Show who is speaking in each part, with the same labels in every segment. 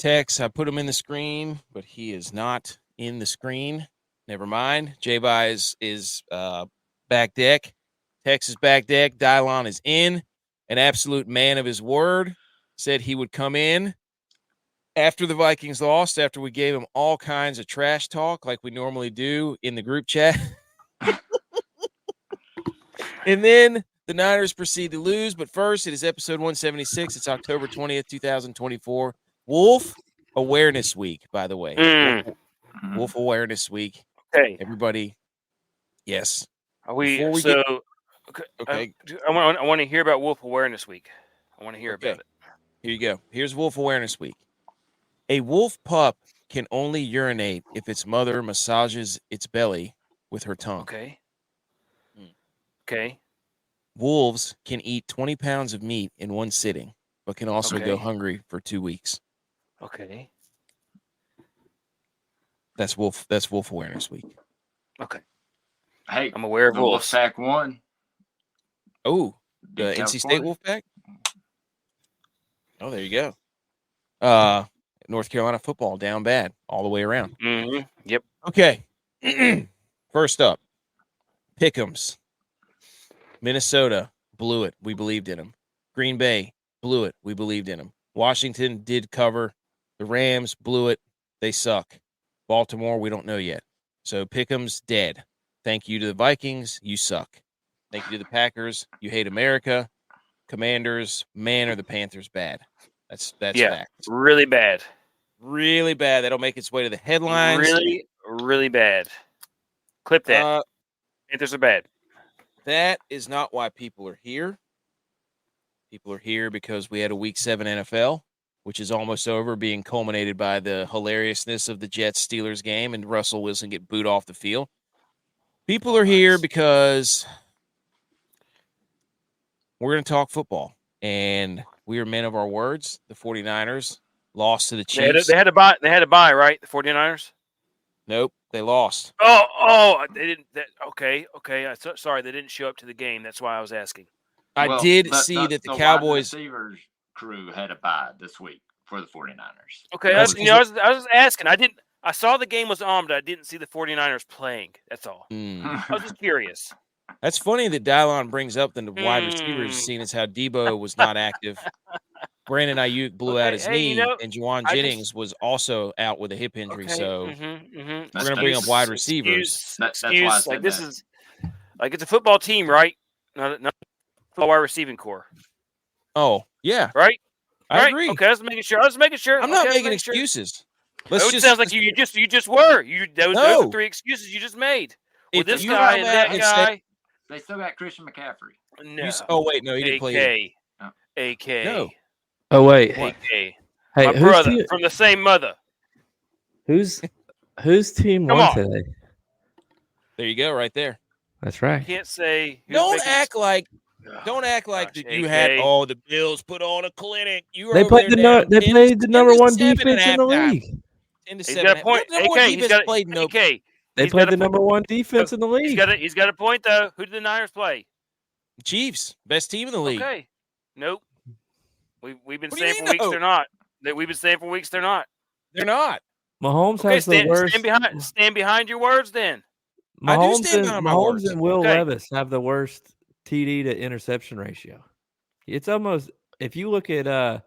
Speaker 1: Tex, I put him in the screen, but he is not in the screen. Never mind. J-By is back deck. Tex is back deck. DYLON is in. An absolute man of his word. Said he would come in after the Vikings lost, after we gave him all kinds of trash talk like we normally do in the group chat. And then the Niners proceed to lose. But first, it is episode 176. It's October 20th, 2024. Wolf Awareness Week, by the way. Wolf Awareness Week.
Speaker 2: Okay.
Speaker 1: Everybody. Yes.
Speaker 2: Are we okay. I want to hear about Wolf Awareness Week. I want to hear about it.
Speaker 1: Here you go. Here's Wolf Awareness Week. A wolf pup can only urinate if its mother massages its belly with her tongue.
Speaker 2: Okay. Okay.
Speaker 1: Wolves can eat 20 pounds of meat in one sitting, but can also go hungry for 2 weeks.
Speaker 2: Okay.
Speaker 1: That's Wolf Awareness Week.
Speaker 2: Okay.
Speaker 3: Hey,
Speaker 2: I'm aware of wolves.
Speaker 3: Wolfpack won.
Speaker 1: Oh, the NC State Wolfpack? Oh, there you go. North Carolina football down bad all the way around.
Speaker 2: Mm-hmm. Yep.
Speaker 1: Okay. First up, Pick'ems. Minnesota blew it. We believed in them. Green Bay blew it. We believed in them. Washington did cover. The Rams blew it. They suck. Baltimore, we don't know yet. So Pick'ems dead. Thank you to the Vikings. You suck. Thank you to the Packers. You hate America. Commanders, man, are the Panthers bad. That's fact.
Speaker 2: Really bad.
Speaker 1: Really bad. That'll make its way to the headlines.
Speaker 2: Really, really bad. Clip that. Panthers are bad.
Speaker 1: That is not why people are here. People are here because we had a Week 7 NFL, which is almost over, being culminated by the hilariousness of the Jets-Steelers game and Russell Wilson get booed off the field. People are here because we're going to talk football, and we are men of our words. The 49ers lost to the Chiefs.
Speaker 2: They had to buy, right? The 49ers?
Speaker 1: Nope, they lost.
Speaker 2: Oh, they didn't. Okay. Sorry, they didn't show up to the game. That's why I was asking.
Speaker 1: I did see that the Cowboys
Speaker 3: receivers crew had a bye this week for the 49ers.
Speaker 2: Okay, I was asking. I saw the game was on, but I didn't see the 49ers playing. That's all. I was just curious.
Speaker 1: That's funny that DYLON brings up the wide receivers, seeing as how Debo was not active. Brandon Ayuk blew out his knee, and Juwan Jennings was also out with a hip injury. So we're going to bring up wide receivers.
Speaker 3: That's why I said
Speaker 2: this is like it's a football team, right? Not a football wide receiving core.
Speaker 1: Oh, yeah.
Speaker 2: Right?
Speaker 1: I agree.
Speaker 2: Okay, I was making sure.
Speaker 1: I'm not making excuses.
Speaker 2: It sounds like you just were. Those are 3 excuses you just made. With this guy and that guy.
Speaker 3: They still got Christian McCaffrey.
Speaker 1: No. Wait, no, he didn't play.
Speaker 2: AK.
Speaker 1: No.
Speaker 4: Oh wait.
Speaker 2: AK.
Speaker 4: Hey,
Speaker 2: my brother from the same mother.
Speaker 4: Whose team won today?
Speaker 1: There you go, right there.
Speaker 4: That's right.
Speaker 2: You can't say.
Speaker 1: Don't act like that you had the Bills put on a clinic.
Speaker 4: They played the number 1 defense in the league.
Speaker 2: He's got a point. AK.
Speaker 4: They played the number 1 defense in the league.
Speaker 2: He's got a point though. Who did the Niners play?
Speaker 1: Chiefs, best team in the league.
Speaker 2: Okay. Nope. We've been saying for weeks they're not. We've been saying for weeks they're not.
Speaker 1: They're not.
Speaker 4: Mahomes has the worst.
Speaker 2: Stand behind your words then.
Speaker 4: Mahomes and Will Levis have the worst TD to interception ratio. It's almost, if you look at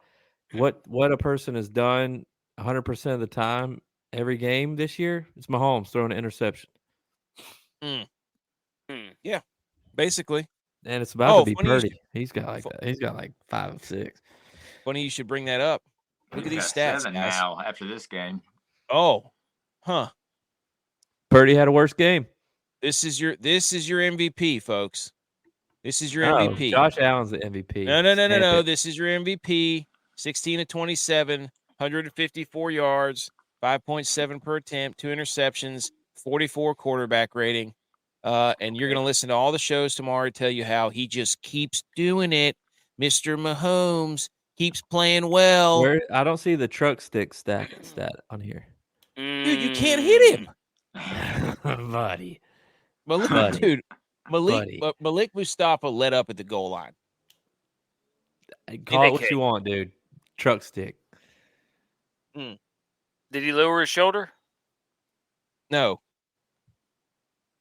Speaker 4: what a person has done 100% of the time every game this year, it's Mahomes throwing an interception.
Speaker 1: Yeah, basically.
Speaker 4: And it's about to be Purdy. He's got like 5 of 6.
Speaker 1: Funny you should bring that up. Look at these stats,
Speaker 3: 7
Speaker 1: guys.
Speaker 3: now after this game.
Speaker 1: Oh, huh.
Speaker 4: Purdy had a worse game.
Speaker 1: This is your MVP, folks. This is your MVP.
Speaker 4: Josh Allen's the MVP.
Speaker 1: No. This is your MVP. 16 of 27, 154 yards, 5.7 per attempt, 2 interceptions, 44 quarterback rating. And you're going to listen to all the shows tomorrow to tell you how he just keeps doing it. Mr. Mahomes keeps playing well.
Speaker 4: I don't see the truck stick stat on here.
Speaker 1: Dude, you can't hit him.
Speaker 4: Buddy.
Speaker 1: Malik Mustafa let up at the goal line.
Speaker 4: Call it what you want, dude. Truck stick.
Speaker 2: Did he lower his shoulder?
Speaker 1: No.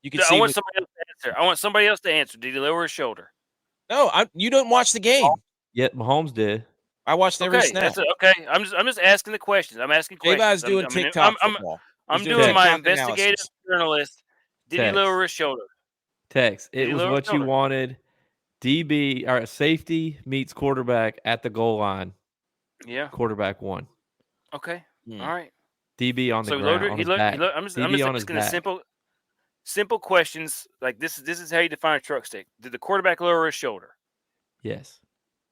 Speaker 1: You can
Speaker 2: No,
Speaker 1: see.
Speaker 2: I want somebody else to answer. Did he lower his shoulder?
Speaker 1: No, you don't watch the game.
Speaker 4: Yet Mahomes did.
Speaker 1: I watched every
Speaker 2: Okay,
Speaker 1: snap.
Speaker 2: okay. I'm just asking the questions. I'm asking questions.
Speaker 1: J-Bob's doing TikTok football.
Speaker 2: I'm
Speaker 1: He's doing
Speaker 2: doing my
Speaker 1: TikTok
Speaker 2: investigative
Speaker 1: analysis.
Speaker 2: journalist. Did he lower his shoulder?
Speaker 4: Tex. It was what you wanted. DB or safety meets quarterback at the goal line.
Speaker 2: Yeah.
Speaker 4: Quarterback won.
Speaker 2: Okay. All right.
Speaker 4: DB on the ground.
Speaker 2: Loaded,
Speaker 4: on his back.
Speaker 2: I'm just asking simple questions. Like this is how you define a truck stick. Did the quarterback lower his shoulder?
Speaker 4: Yes.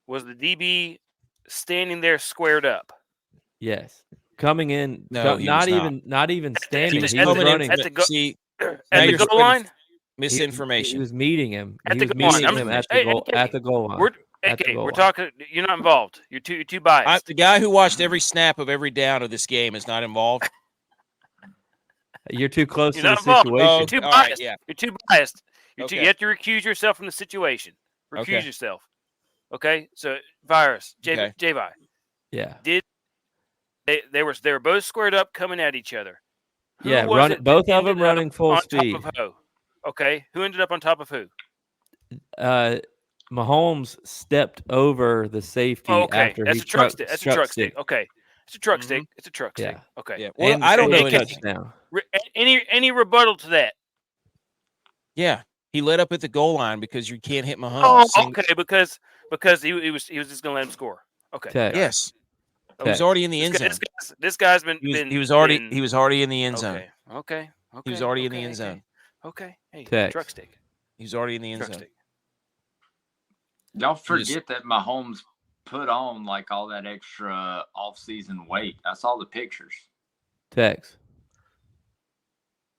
Speaker 2: Was the DB standing there squared up?
Speaker 4: Yes. Coming in,
Speaker 1: no,
Speaker 4: not even standing. He was running.
Speaker 2: At the goal line.
Speaker 1: Misinformation.
Speaker 4: He was meeting him.
Speaker 2: At
Speaker 4: He
Speaker 2: the
Speaker 4: was
Speaker 2: goal
Speaker 4: meeting
Speaker 2: line.
Speaker 4: him at the goal line.
Speaker 2: We're talking. You're not involved. You're too biased.
Speaker 1: The guy who watched every snap of every down of this game is not involved.
Speaker 4: You're too close
Speaker 2: You're
Speaker 4: to the
Speaker 2: involved.
Speaker 4: situation.
Speaker 2: You're too biased.
Speaker 1: Right, yeah.
Speaker 2: You're too biased.
Speaker 1: Okay.
Speaker 2: You have to recuse yourself from the situation. Recuse yourself. Okay. So virus.
Speaker 1: Okay.
Speaker 2: J-Vi.
Speaker 4: Yeah.
Speaker 2: They were both squared up coming at each other.
Speaker 4: Both of them running full speed.
Speaker 2: Top of who? Okay. Who ended up on top of who?
Speaker 4: Mahomes stepped over the safety after
Speaker 2: That's
Speaker 4: he
Speaker 2: a truck stick. That's a truck stick. Okay. It's a truck stick. It's a truck stick. Okay.
Speaker 1: Yeah. Well, I don't know anything.
Speaker 4: Now.
Speaker 2: Any rebuttal to that?
Speaker 1: Yeah. He led up at the goal line because you can't hit Mahomes.
Speaker 2: Oh, okay. Because he was just going to let him score. Okay.
Speaker 1: Yes. He was already in the end zone.
Speaker 2: This guy's been.
Speaker 1: He was already in the end zone.
Speaker 2: Okay.
Speaker 1: He was already in the end zone.
Speaker 2: Okay. Hey, truck stick.
Speaker 1: He was already in the end zone.
Speaker 2: Stick.
Speaker 3: Y'all forget that Mahomes put on like all that extra off-season weight. I saw the pictures.
Speaker 4: Tex.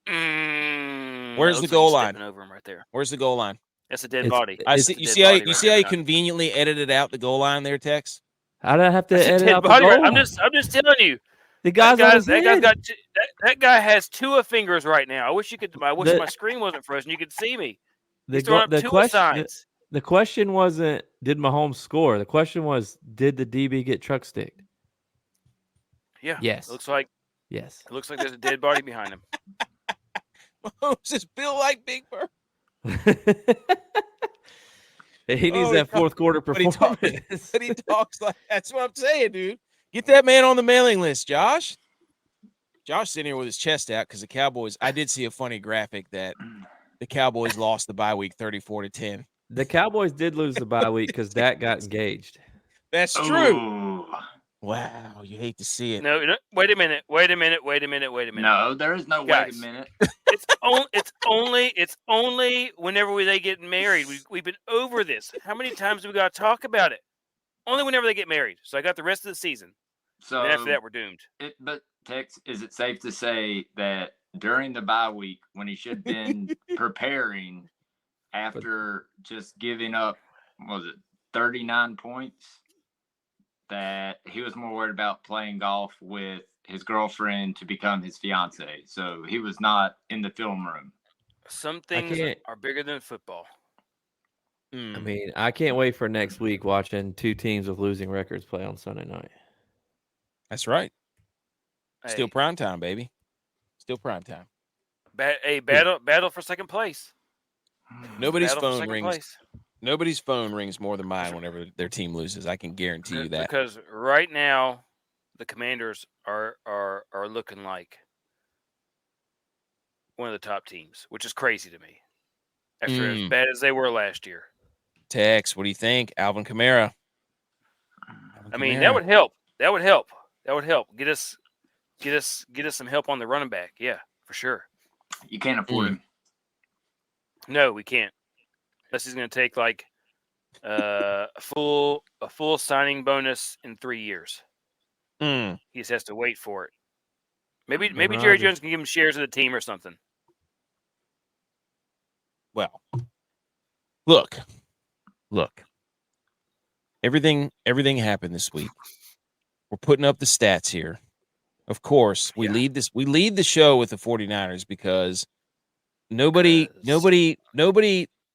Speaker 1: Where's the goal line?
Speaker 2: Over him right there.
Speaker 1: Where's the goal line?
Speaker 2: That's a dead body.
Speaker 1: I see. You see how you conveniently edited out the goal line there, Tex?
Speaker 4: How did I have to edit out the goal line?
Speaker 2: I'm just telling you.
Speaker 4: That
Speaker 2: guy has two fingers right now. I wish my screen wasn't frozen. You could see me.
Speaker 4: The question wasn't did Mahomes score. The question was did the DB get truck sticked?
Speaker 2: Yeah.
Speaker 4: Yes.
Speaker 2: It looks like there's a dead body behind him.
Speaker 1: Mahomes is built like Big Bird.
Speaker 4: He needs that fourth quarter performance.
Speaker 1: But he talks like that's what I'm saying, dude. Get that man on the mailing list, Josh. Josh sitting here with his chest out because the Cowboys. I did see a funny graphic that the Cowboys lost the bye week 34-10.
Speaker 4: The Cowboys did lose the bye week because Dak got engaged.
Speaker 1: That's true. Wow, you hate to see it.
Speaker 2: No, wait a minute.
Speaker 3: No, there is no
Speaker 2: Guys,
Speaker 3: wait a minute.
Speaker 2: It's only whenever they get married. We've been over this. How many times do we got to talk about it? Only whenever they get married. So I got the rest of the season.
Speaker 3: So
Speaker 2: and after that, we're doomed.
Speaker 3: But Tex, is it safe to say that during the bye week, when he should have been preparing after just giving up, 39 points, that he was more worried about playing golf with his girlfriend to become his fiance? So he was not in the film room.
Speaker 2: Some things are bigger than football.
Speaker 4: I mean, I can't wait for next week watching two teams with losing records play on Sunday night.
Speaker 1: That's right. Still prime time, baby. Still prime time.
Speaker 2: Battle for second place.
Speaker 1: Nobody's phone rings. Nobody's phone rings more than mine whenever their team loses. I can guarantee you that.
Speaker 2: Because right now, the Commanders are looking like one of the top teams, which is crazy to me. After as bad as they were last year.
Speaker 1: Tex, what do you think? Alvin Kamara.
Speaker 2: I mean, that would help. That would help. Get us some help on the running back. Yeah, for sure.
Speaker 3: You can't afford him.
Speaker 2: No, we can't. Unless he's going to take like a full signing bonus in 3 years. He just has to wait for it. Maybe Jerry Jones can give him shares of the team or something.
Speaker 1: Well, look. Everything happened this week. We're putting up the stats here. Of course, we lead the show with the 49ers because nobody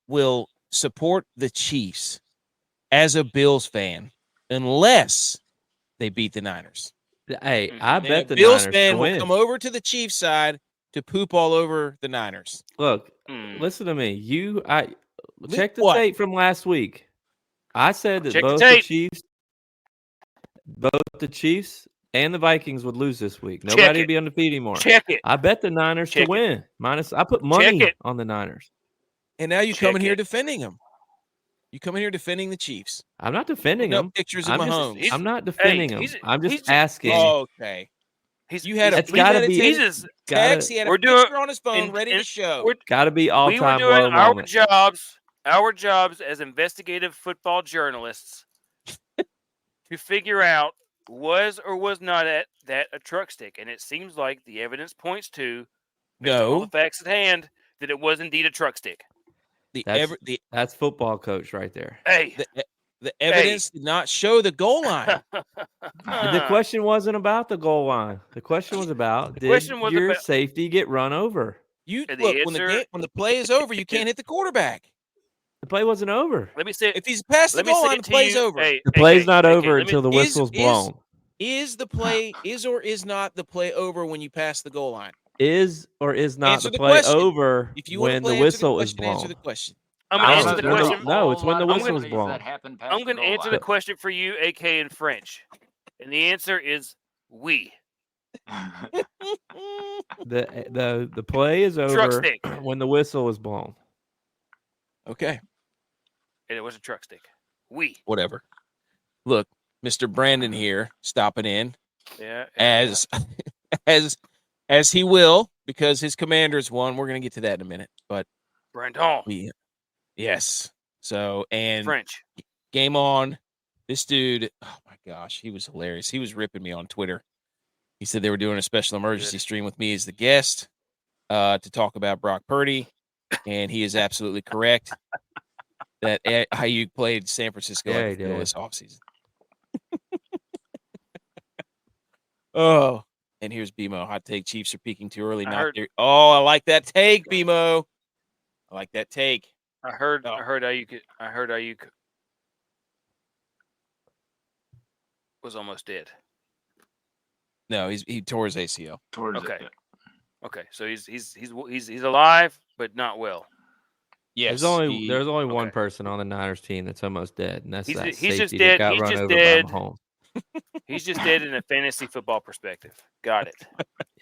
Speaker 1: will support the Chiefs as a Bills fan unless they beat the Niners.
Speaker 4: Hey, I bet the
Speaker 1: Bills
Speaker 4: Niners
Speaker 1: fan
Speaker 4: to
Speaker 1: will
Speaker 4: win.
Speaker 1: come over to the Chiefs side to poop all over the Niners.
Speaker 4: Look, listen to me. Check the
Speaker 1: What?
Speaker 4: tape from last week. I said that
Speaker 2: Check the
Speaker 4: both
Speaker 2: tape.
Speaker 4: the Chiefs and the Vikings would lose this week. Nobody would be undefeated anymore.
Speaker 2: Check it.
Speaker 4: I bet the Niners to win. I put money on the Niners.
Speaker 1: And now you come in here defending them. You come in here defending the Chiefs.
Speaker 4: I'm not defending them.
Speaker 1: Pictures of Mahomes.
Speaker 4: I'm not defending them. I'm just asking.
Speaker 1: Okay.
Speaker 2: It's
Speaker 4: gotta be.
Speaker 1: Text. He had a picture on his phone ready to show.
Speaker 4: Got to be all time
Speaker 2: low
Speaker 4: moment.
Speaker 2: Our jobs as investigative football journalists to figure out was or was not that a truck stick, and it seems like the evidence points to all the facts at hand that it was indeed a truck stick.
Speaker 4: That's football coach right there.
Speaker 2: Hey,
Speaker 1: the evidence did not show the goal line.
Speaker 4: The question wasn't about the goal line. The question was about did your safety get run over?
Speaker 1: When the play is over, you can't hit the quarterback.
Speaker 4: The play wasn't over.
Speaker 2: Let me say,
Speaker 1: if he's past the goal line, the play's over.
Speaker 4: The play's not over until the whistle's blown.
Speaker 1: Is or is not the play over when you pass the goal line?
Speaker 4: Is or is not the play over when the whistle is blown?
Speaker 1: Answer the question.
Speaker 2: I'm going to answer the question.
Speaker 4: No, it's when the whistle is blown.
Speaker 2: I'm going to answer the question for you, AK, in French. And the answer is oui.
Speaker 4: The play is over when the whistle is blown.
Speaker 1: Okay.
Speaker 2: And it was a truck stick. Oui.
Speaker 1: Whatever. Look, Mr. Brandon here stopping in.
Speaker 2: Yeah.
Speaker 1: As he will, because his Commanders won. We're going to get to that in a minute. But
Speaker 2: Brandon.
Speaker 1: Yes. So, and
Speaker 2: French.
Speaker 1: Game on. This dude, oh my gosh, he was hilarious. He was ripping me on Twitter. He said they were doing a special emergency stream with me as the guest to talk about Brock Purdy. And he is absolutely correct that Ayuk played San Francisco this offseason. Oh, and here's BMO. Hot take. Chiefs are peaking too early. I like that take, BMO. I like that take.
Speaker 2: I heard Ayuk was almost dead.
Speaker 1: No, he tore his ACL.
Speaker 2: Okay, so he's alive, but not well.
Speaker 1: Yes,
Speaker 4: there's only one person on the Niners team that's almost dead, and that's
Speaker 2: he's
Speaker 4: safety
Speaker 2: just dead.
Speaker 4: That got run over by Mahomes.
Speaker 2: He's just dead in a fantasy football perspective. Got it.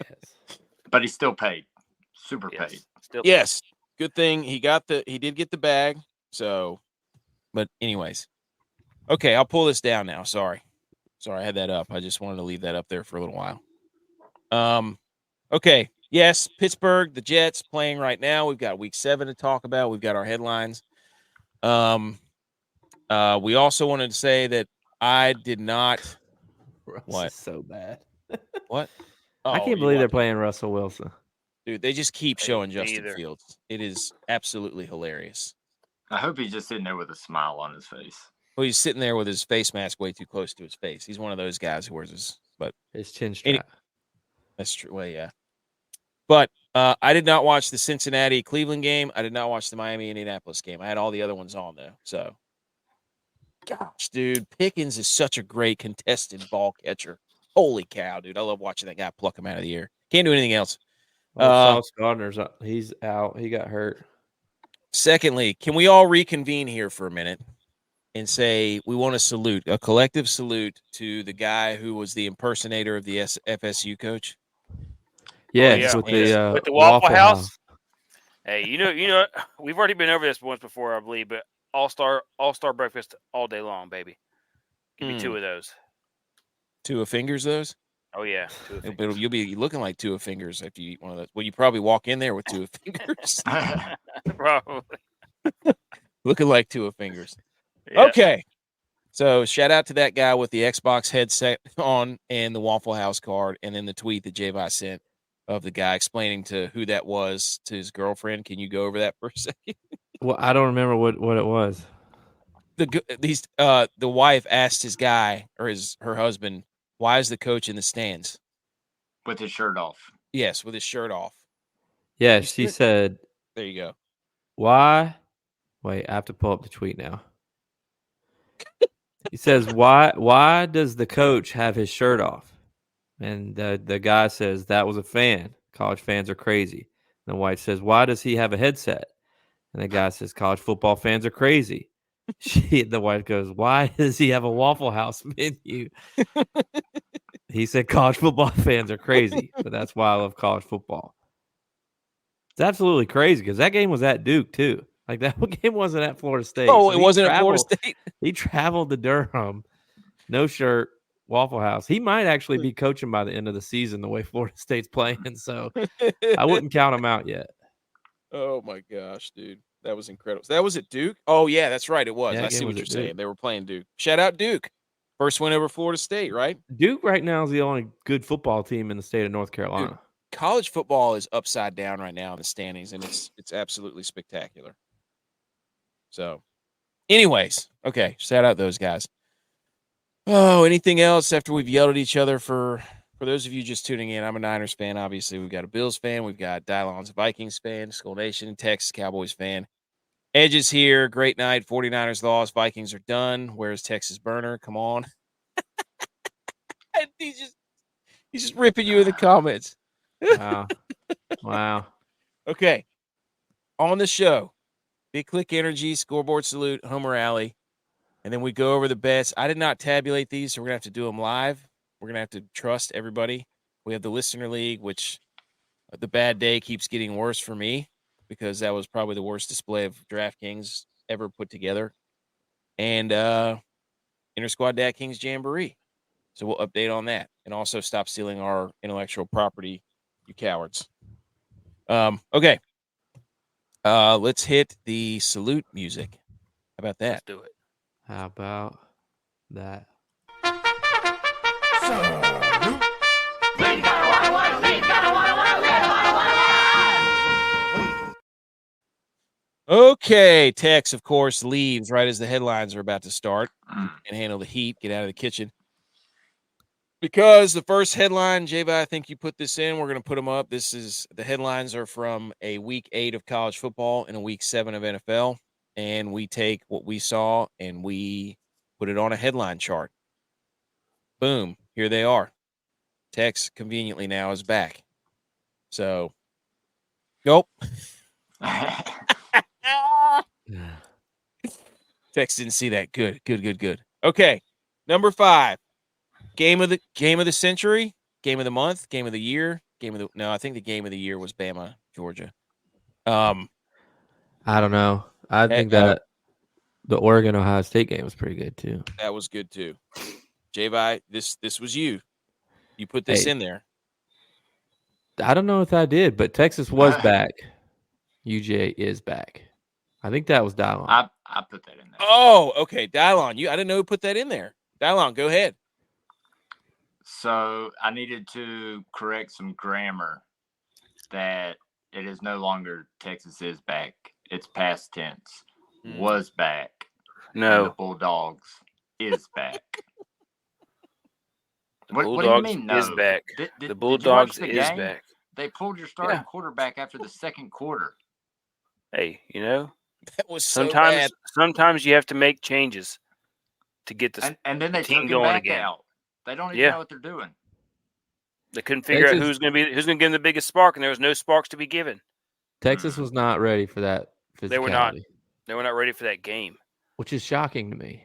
Speaker 4: Yes,
Speaker 3: but he's still paid. Super paid.
Speaker 2: Still
Speaker 1: yes. Good thing he did get the bag. So, but anyways, okay, I'll pull this down now. Sorry, I had that up. I just wanted to leave that up there for a little while. Okay. Yes, Pittsburgh, the Jets playing right now. We've got week 7 to talk about. We've got our headlines. We also wanted to say that I did not. What?
Speaker 4: So bad.
Speaker 1: What?
Speaker 4: I can't believe they're playing Russell Wilson.
Speaker 1: Dude, they just keep showing Justin Fields. It is absolutely hilarious.
Speaker 3: I hope he's just sitting there with a smile on his face.
Speaker 1: Well, he's sitting there with his face mask way too close to his face. He's one of those guys who wears
Speaker 4: his chin strap.
Speaker 1: That's true. Well, yeah. But I did not watch the Cincinnati-Cleveland game. I did not watch the Miami-Indianapolis game. I had all the other ones on, though. So, gosh, dude, Pickens is such a great contested ball catcher. Holy cow, dude. I love watching that guy pluck him out of the air. Can't do anything else.
Speaker 4: Sauce Gardner's he's out. He got hurt.
Speaker 1: Secondly, can we all reconvene here for a minute and say we want to a collective salute to the guy who was the impersonator of the FSU coach?
Speaker 4: Yes,
Speaker 2: with the Waffle House. Hey, you know, we've already been over this once before, I believe, but all-star breakfast all day long, baby. Give me 2 of those.
Speaker 1: 2 of fingers, those?
Speaker 2: Oh, yeah.
Speaker 1: You'll be looking like 2 of fingers if you eat one of those. Well, you probably walk in there with 2 of fingers.
Speaker 2: Probably.
Speaker 1: Looking like 2 of fingers.
Speaker 2: Yeah.
Speaker 1: Okay. So shout out to that guy with the Xbox headset on and the Waffle House card, and then the tweet that J-Vi sent of the guy explaining to who that was to his girlfriend. Can you go over that for a second?
Speaker 4: Well, I don't remember what it was.
Speaker 1: The wife asked his guy or her husband, why is the coach in the stands?
Speaker 3: With his shirt off.
Speaker 1: Yes, with his shirt off.
Speaker 4: Yeah, she said.
Speaker 1: There you go.
Speaker 4: Why? Wait, I have to pull up the tweet now. He says, why does the coach have his shirt off? And the guy says, that was a fan. College fans are crazy. And the wife says, why does he have a headset? And the guy says, college football fans are crazy. The wife goes, why does he have a Waffle House menu? He said, college football fans are crazy, but that's why I love college football. It's absolutely crazy because that game was at Duke, too. Like, that game wasn't at Florida State.
Speaker 1: Oh, so it wasn't at Florida State?
Speaker 4: He traveled to Durham, no shirt, Waffle House. He might actually be coaching by the end of the season the way Florida State's playing, so I wouldn't count him out yet.
Speaker 1: Oh, my gosh, dude. That was incredible. So that was at Duke? Oh, yeah, that's right. It was.
Speaker 4: Yeah,
Speaker 1: I see what you're saying. They were playing Duke. Shout out Duke. First win over Florida State, right?
Speaker 4: Duke right now is the only good football team in the state of North Carolina.
Speaker 1: Dude, college football is upside down right now in the standings, and it's absolutely spectacular. So, anyways, okay, shout out those guys. Oh, anything else after we've yelled at each other for those of you just tuning in? I'm a Niners fan, obviously. We've got a Bills fan. We've got DYLON's Vikings fan, Skull Nation, Texas Cowboys fan. Edge is here. Great night. 49ers lost. Vikings are done. Where's Texas Burner? Come on. He's just ripping you in the comments.
Speaker 4: Wow.
Speaker 1: Okay. On the show, Big Click Energy, Scoreboard Salute, Homer Alley. And then we go over the bets. I did not tabulate these, so we're going to have to do them live. We're going to have to trust everybody. We have the Listener League, which the bad day keeps getting worse for me because that was probably the worst display of DraftKings ever put together. And Inter-Squad Dad Kings Jamboree. So we'll update on that. And also stop stealing our intellectual property, you cowards. Okay. Let's hit the salute music. How about that?
Speaker 2: Let's do it.
Speaker 4: How about that?
Speaker 1: Okay, Tex, of course, leaves right as the headlines are about to start and handle the heat, get out of the kitchen. Because the first headline, Java, I think you put this in. We're going to put them up. The headlines are from a week 8 of college football and a week 7 of NFL. And we take what we saw and we put it on a headline chart. Boom. Here they are. Tex conveniently now is back. So, nope. Tex didn't see that. Good. Okay. Number 5. Game of the century, game of the month, game of the year, I think the game of the year was Bama, Georgia.
Speaker 4: I don't know. I think that the Oregon Ohio State game was pretty good too.
Speaker 1: That was good too. J-Vi, this was you. You put this in there.
Speaker 4: I don't know if I did, but Texas was back. UJ is back. I think that was DYLON.
Speaker 3: I put that in there.
Speaker 1: Oh, okay. DYLON. I didn't know who put that in there. DYLON, go ahead.
Speaker 3: So I needed to correct some grammar that it is no longer Texas is back. It's past tense. Was back.
Speaker 2: No.
Speaker 3: And the Bulldogs is back.
Speaker 2: What do you mean,
Speaker 3: no?
Speaker 2: Is back.
Speaker 3: The
Speaker 2: Bulldogs is back.
Speaker 3: They pulled your starting quarterback after the second quarter.
Speaker 2: Hey,
Speaker 1: that was
Speaker 2: sometimes you have to make changes to get the
Speaker 3: and then they
Speaker 2: team
Speaker 3: took
Speaker 2: going
Speaker 3: him back
Speaker 2: again.
Speaker 3: out. They don't even know what they're doing.
Speaker 2: They couldn't figure out who's going to give them the biggest spark, and there was no sparks to be given.
Speaker 4: Texas was not ready for that physicality.
Speaker 2: They were not. They were not ready for that game,
Speaker 4: which is shocking to me.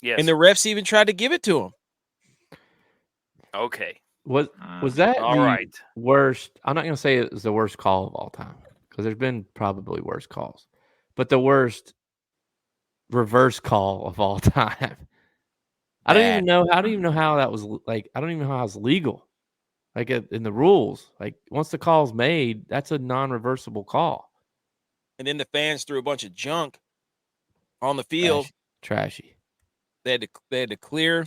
Speaker 2: Yes,
Speaker 1: and the refs even tried to give it to them.
Speaker 2: Okay,
Speaker 4: was that
Speaker 2: all
Speaker 4: worst? I'm not going to say it was the worst call of all time because there's been probably worse calls, but the worst reverse call of all time. I don't even know. I don't even know how that was like. I don't even know how it's legal. Like in the rules, like once the call's made, that's a non-reversible call.
Speaker 1: And then the fans threw a bunch of junk on the field.
Speaker 4: Trashy.
Speaker 1: They had to clear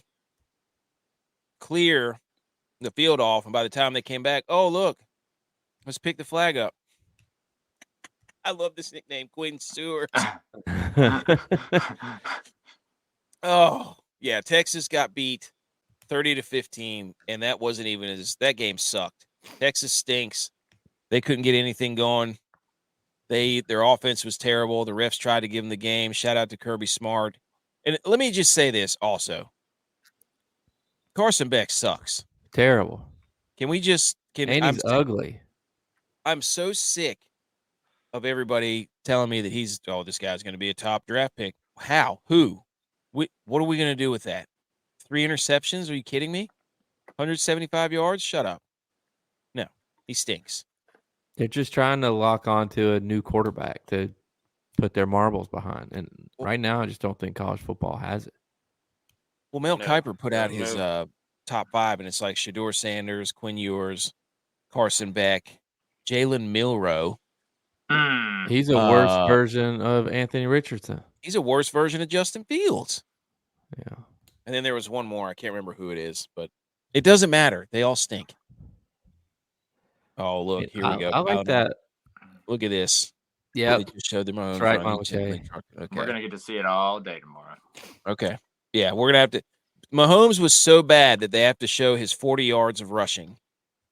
Speaker 1: the field off, and by the time they came back, oh look, let's pick the flag up. I love this nickname, Quinn Stewart. Oh. Yeah, Texas got beat 30-15, and that wasn't even that game sucked. Texas stinks. They couldn't get anything going. Their offense was terrible. The refs tried to give them the game. Shout out to Kirby Smart. And let me just say this also. Carson Beck sucks.
Speaker 4: Terrible.
Speaker 1: Can we just?
Speaker 4: And he's ugly.
Speaker 1: I'm so sick of everybody telling me that this guy's going to be a top draft pick. How? Who? What are we going to do with that? 3 interceptions? Are you kidding me? 175 yards? Shut up. No, he stinks.
Speaker 4: They're just trying to lock onto a new quarterback to put their marbles behind. And right now, I just don't think college football has it.
Speaker 1: Well, Mel Kiper put out his top 5, and it's like Shedeur Sanders, Quinn Ewers, Carson Beck, Jalen Milroe.
Speaker 4: He's a worse version of Anthony Richardson.
Speaker 1: He's a worse version of Justin Fields.
Speaker 4: Yeah.
Speaker 1: And then there was one more. I can't remember who it is, but it doesn't matter. They all stink. Oh, look. Here we go.
Speaker 4: I like that.
Speaker 1: Look at this.
Speaker 4: Yeah.
Speaker 1: They just showed them on.
Speaker 4: That's right,
Speaker 1: Okay.
Speaker 3: We're going to get to see it all day tomorrow.
Speaker 1: Okay. Yeah, we're going to have to. Mahomes was so bad that they have to show his 40 yards of rushing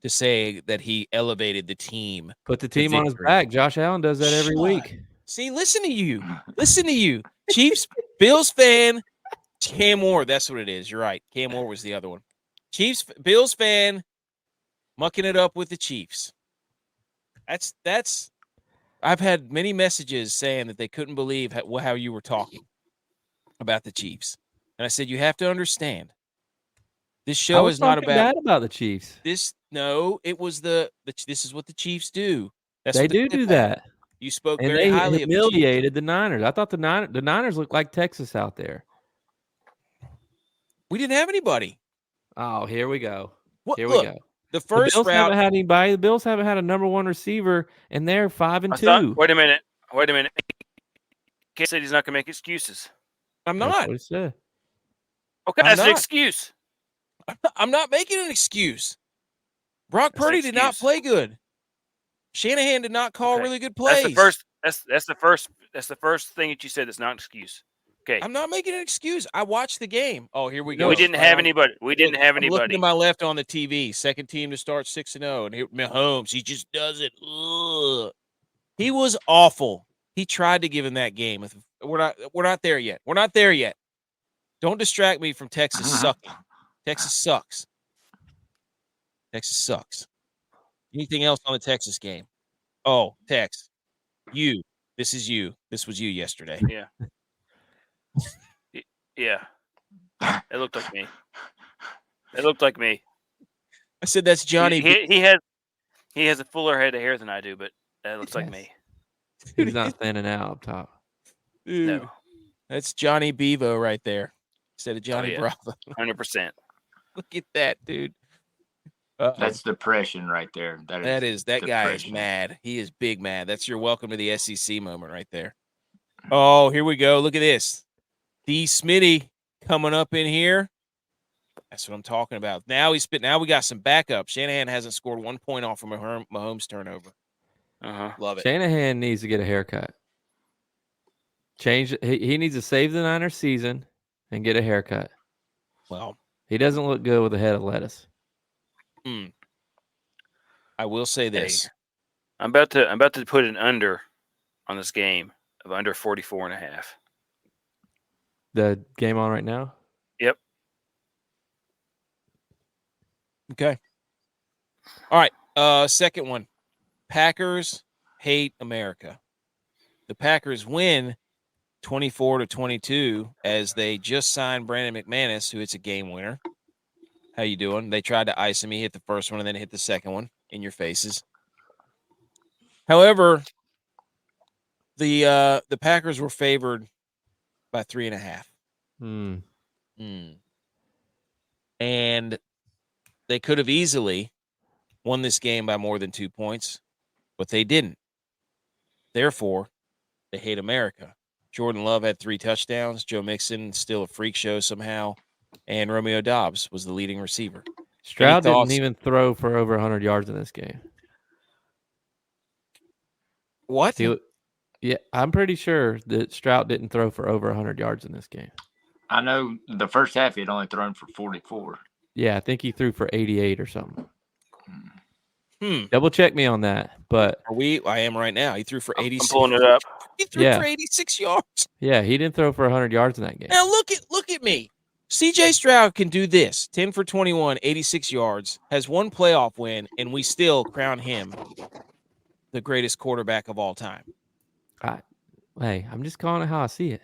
Speaker 1: to say that he elevated the team.
Speaker 4: Put the team on his back. Josh Allen does that every week.
Speaker 1: See, listen to you. Listen to you. Chiefs, Bills fan, Cam Moore. That's what it is. You're right. Cam Moore was the other one. Chiefs, Bills fan, mucking it up with the Chiefs. That's. I've had many messages saying that they couldn't believe how you were talking about the Chiefs. And I said, you have to understand. This show is not
Speaker 4: about the Chiefs.
Speaker 1: It was this is what the Chiefs do.
Speaker 4: They do that.
Speaker 1: You spoke
Speaker 4: and
Speaker 1: very highly of the Chiefs.
Speaker 4: They humiliated the Niners. I thought the Niners looked like Texas out there.
Speaker 1: We didn't have anybody.
Speaker 4: Oh, here we go.
Speaker 1: We go. The first
Speaker 4: Bills
Speaker 1: route
Speaker 4: haven't had anybody. The Bills haven't had a number 1 receiver, and they're 5-2.
Speaker 2: Wait a minute. Kate said he's not going to make excuses.
Speaker 1: I'm not.
Speaker 4: That's what he said.
Speaker 2: Okay, that's an excuse.
Speaker 1: I'm not making an excuse. Brock Purdy did not play good. Shanahan did not call really good plays.
Speaker 2: That's the first thing that you said. That's not an excuse. Okay,
Speaker 1: I'm not making an excuse. I watched the game. Oh, here we go.
Speaker 2: We didn't have anybody.
Speaker 1: I'm looking to my left on the TV. Second team to start 6-0, and here Mahomes. He just does it. Ugh. He was awful. He tried to give him that game. We're not there yet. We're not there yet. Don't distract me from Texas sucking. Texas sucks. Texas sucks. Anything else on the Texas game? Oh, Tex. You. This is you. This was you yesterday.
Speaker 2: Yeah. Yeah. It looked like me.
Speaker 1: I said that's Johnny.
Speaker 2: He has a fuller head of hair than I do, but that looks like me.
Speaker 4: He's not standing out up top.
Speaker 1: Dude,
Speaker 2: no.
Speaker 1: That's Johnny Bevo right there instead of Johnny Bravo.
Speaker 2: 100%.
Speaker 1: Look at that, dude.
Speaker 3: That's depression right there.
Speaker 1: That guy is mad. He is big mad. That's your welcome to the SEC moment right there. Oh, here we go. Look at this. D. Smitty coming up in here. That's what I'm talking about. Now we got some backup. Shanahan hasn't scored 1 point off from a Mahomes turnover. Love it.
Speaker 4: Shanahan needs to get a haircut. He needs to save the Niners season and get a haircut.
Speaker 1: Well,
Speaker 4: he doesn't look good with a head of lettuce.
Speaker 1: I will say this.
Speaker 2: Hey, I'm about to put an under on this game of under 44.5.
Speaker 4: The game on right now?
Speaker 2: Yep.
Speaker 1: Okay. All right. Second one. Packers hate America. The Packers win 24-22 as they just signed Brandon McManus, who it's a game winner. How you doing? They tried to ice him. He hit the first one and then hit the second one in your faces. However, the Packers were favored by 3.5. And they could have easily won this game by more than 2 points, but they didn't. Therefore, they hate America. Jordan Love had 3 touchdowns. Joe Mixon still a freak show somehow. And Romeo Doubs was the leading receiver.
Speaker 4: Stroud didn't even throw for over 100 yards in this game.
Speaker 1: What?
Speaker 4: Yeah, I'm pretty sure that Stroud didn't throw for over 100 yards in this game.
Speaker 3: I know the first half he had only thrown for 44.
Speaker 4: Yeah, I think he threw for 88 or something. Double check me on that. But
Speaker 1: I am right now. He threw for 86.
Speaker 2: I'm pulling it up.
Speaker 1: He threw for 86 yards.
Speaker 4: Yeah, he didn't throw for 100 yards in that game.
Speaker 1: Now look at me. CJ Stroud can do this: 10 for 21, 86 yards, has one playoff win, and we still crown him the greatest quarterback of all time.
Speaker 4: Hey, I'm just calling it how I see it.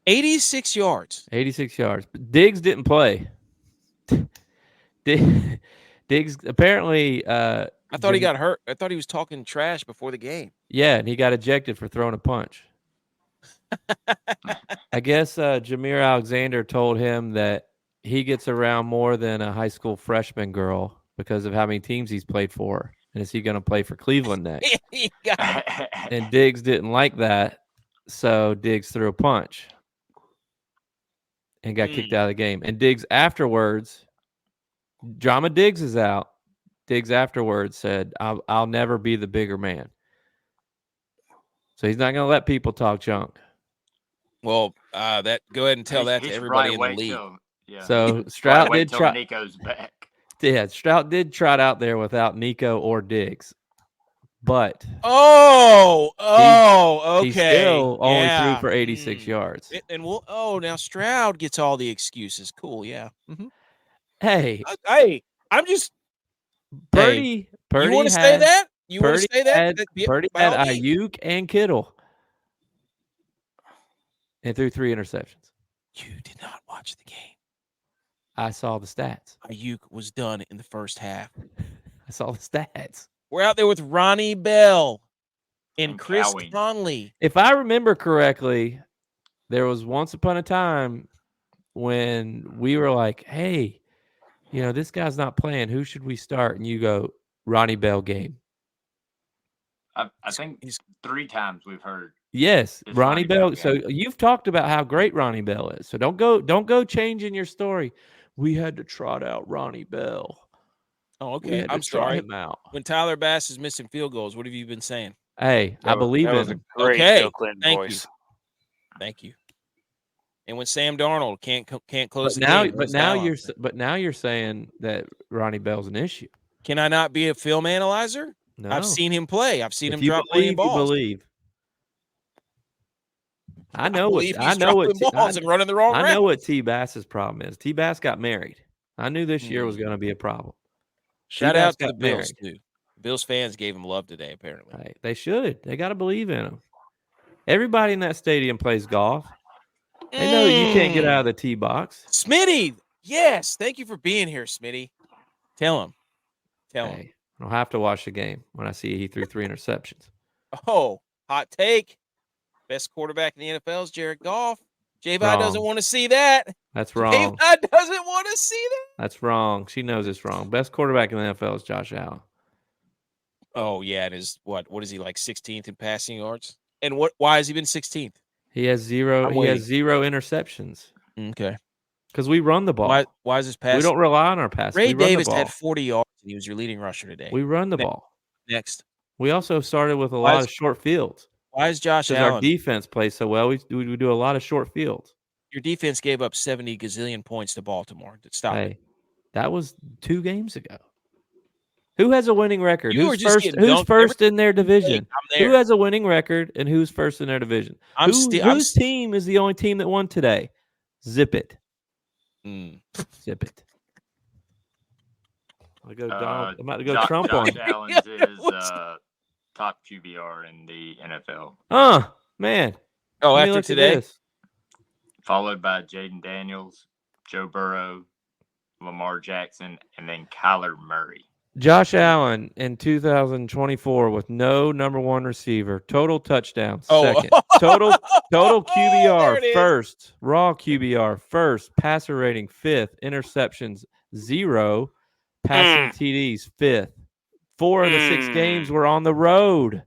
Speaker 1: 86 yards.
Speaker 4: 86 yards. But Diggs didn't play. Diggs apparently.
Speaker 1: I thought he got hurt. I thought he was talking trash before the game.
Speaker 4: Yeah, and he got ejected for throwing a punch. I guess Jameer Alexander told him that he gets around more than a high school freshman girl because of how many teams he's played for. And is he going to play for Cleveland next? And Diggs didn't like that, so Diggs threw a punch and got kicked out of the game. And Diggs afterwards, Drama Diggs is out. Diggs afterwards said, I'll never be the bigger man. So he's not going to let people talk junk.
Speaker 1: Well, go ahead and tell that to everybody in the league.
Speaker 4: So Stroud did try.
Speaker 3: Nico's back.
Speaker 4: Yeah, Stroud did trot out there without Nico or Diggs, but
Speaker 1: okay,
Speaker 4: he still only threw for 86 yards.
Speaker 1: And now Stroud gets all the excuses. Cool, yeah. Mm-hmm.
Speaker 4: Hey,
Speaker 1: I'm just
Speaker 4: Purdy.
Speaker 1: You want to say that? You want to say that?
Speaker 4: Purdy had Ayuk and Kittle, and threw 3 interceptions.
Speaker 1: You did not watch the game.
Speaker 4: I saw the stats.
Speaker 1: Ayuk was done in the first half.
Speaker 4: I saw the stats.
Speaker 1: We're out there with Ronnie Bell and Chris Conley.
Speaker 4: If I remember correctly, there was once upon a time when we were like, hey, this guy's not playing. Who should we start? And you go, Ronnie Bell game.
Speaker 3: I think 3 times we've heard.
Speaker 4: Yes, Ronnie Bell. So you've talked about how great Ronnie Bell is. So don't go changing your story. We had to trot out Ronnie Bell.
Speaker 1: Oh, okay. I'm sorry. When Tyler Bass is missing field goals, what have you been saying?
Speaker 4: Hey, I believe in him.
Speaker 1: Okay, thank you. And when Sam Darnold can't close the game,
Speaker 4: but now you're saying that Ronnie Bell's an issue.
Speaker 1: Can I not be a film analyzer?
Speaker 4: No.
Speaker 1: I've seen him play. I've seen him drop
Speaker 4: balls.
Speaker 1: Believe.
Speaker 4: I know what T Bass's problem is. T Bass got married. I knew this year was going to be a problem.
Speaker 1: Shout out to the Bills too. Bills fans gave him love today. Apparently,
Speaker 4: hey, they should. They got to believe in him. Everybody in that stadium plays golf. They know you can't get out of the tee box.
Speaker 1: Smitty, yes, thank you for being here, Smitty. Tell him.
Speaker 4: I don't have to watch the game when I see he threw 3 interceptions.
Speaker 1: Oh, hot take. Best quarterback in the NFL is Jared Goff. J-Vi doesn't want to see that.
Speaker 4: That's wrong.
Speaker 1: J-Vi doesn't want to see that.
Speaker 4: That's wrong. She knows it's wrong. Best quarterback in the NFL is Josh Allen.
Speaker 1: Oh, yeah. It is what is he, like 16th in passing yards? And why has he been 16th?
Speaker 4: He has 0 interceptions.
Speaker 1: Okay.
Speaker 4: Because we run the ball.
Speaker 1: Why is this pass?
Speaker 4: We don't rely on our pass.
Speaker 1: Ray Davis had 40 yards and he was your leading rusher today.
Speaker 4: We run the ball.
Speaker 1: Next.
Speaker 4: We also started with a lot of short fields.
Speaker 1: Why is Josh Allen?
Speaker 4: Because our defense plays so well, we do a lot of short fields.
Speaker 1: Your defense gave up 70 gazillion points to Baltimore. Stop it.
Speaker 4: That was 2 games ago. Who has a winning record? Who's first in their division? Who has a winning record and who's first in their division? Whose team is the only team that won today? Zip it. Zip it. I'm about to go Trump on
Speaker 3: you. Josh Allen's is top QBR in the NFL.
Speaker 4: Man.
Speaker 1: Oh, after today?
Speaker 3: Followed by Jaden Daniels, Joe Burrow, Lamar Jackson, and then Kyler Murray.
Speaker 4: Josh Allen in 2024 with no number 1 receiver. Total touchdowns, second. Total QBR, first. Raw QBR, first. Passer rating, 5th. Interceptions, 0. Passing TDs, 5th. 4 of the 6 games were on the road.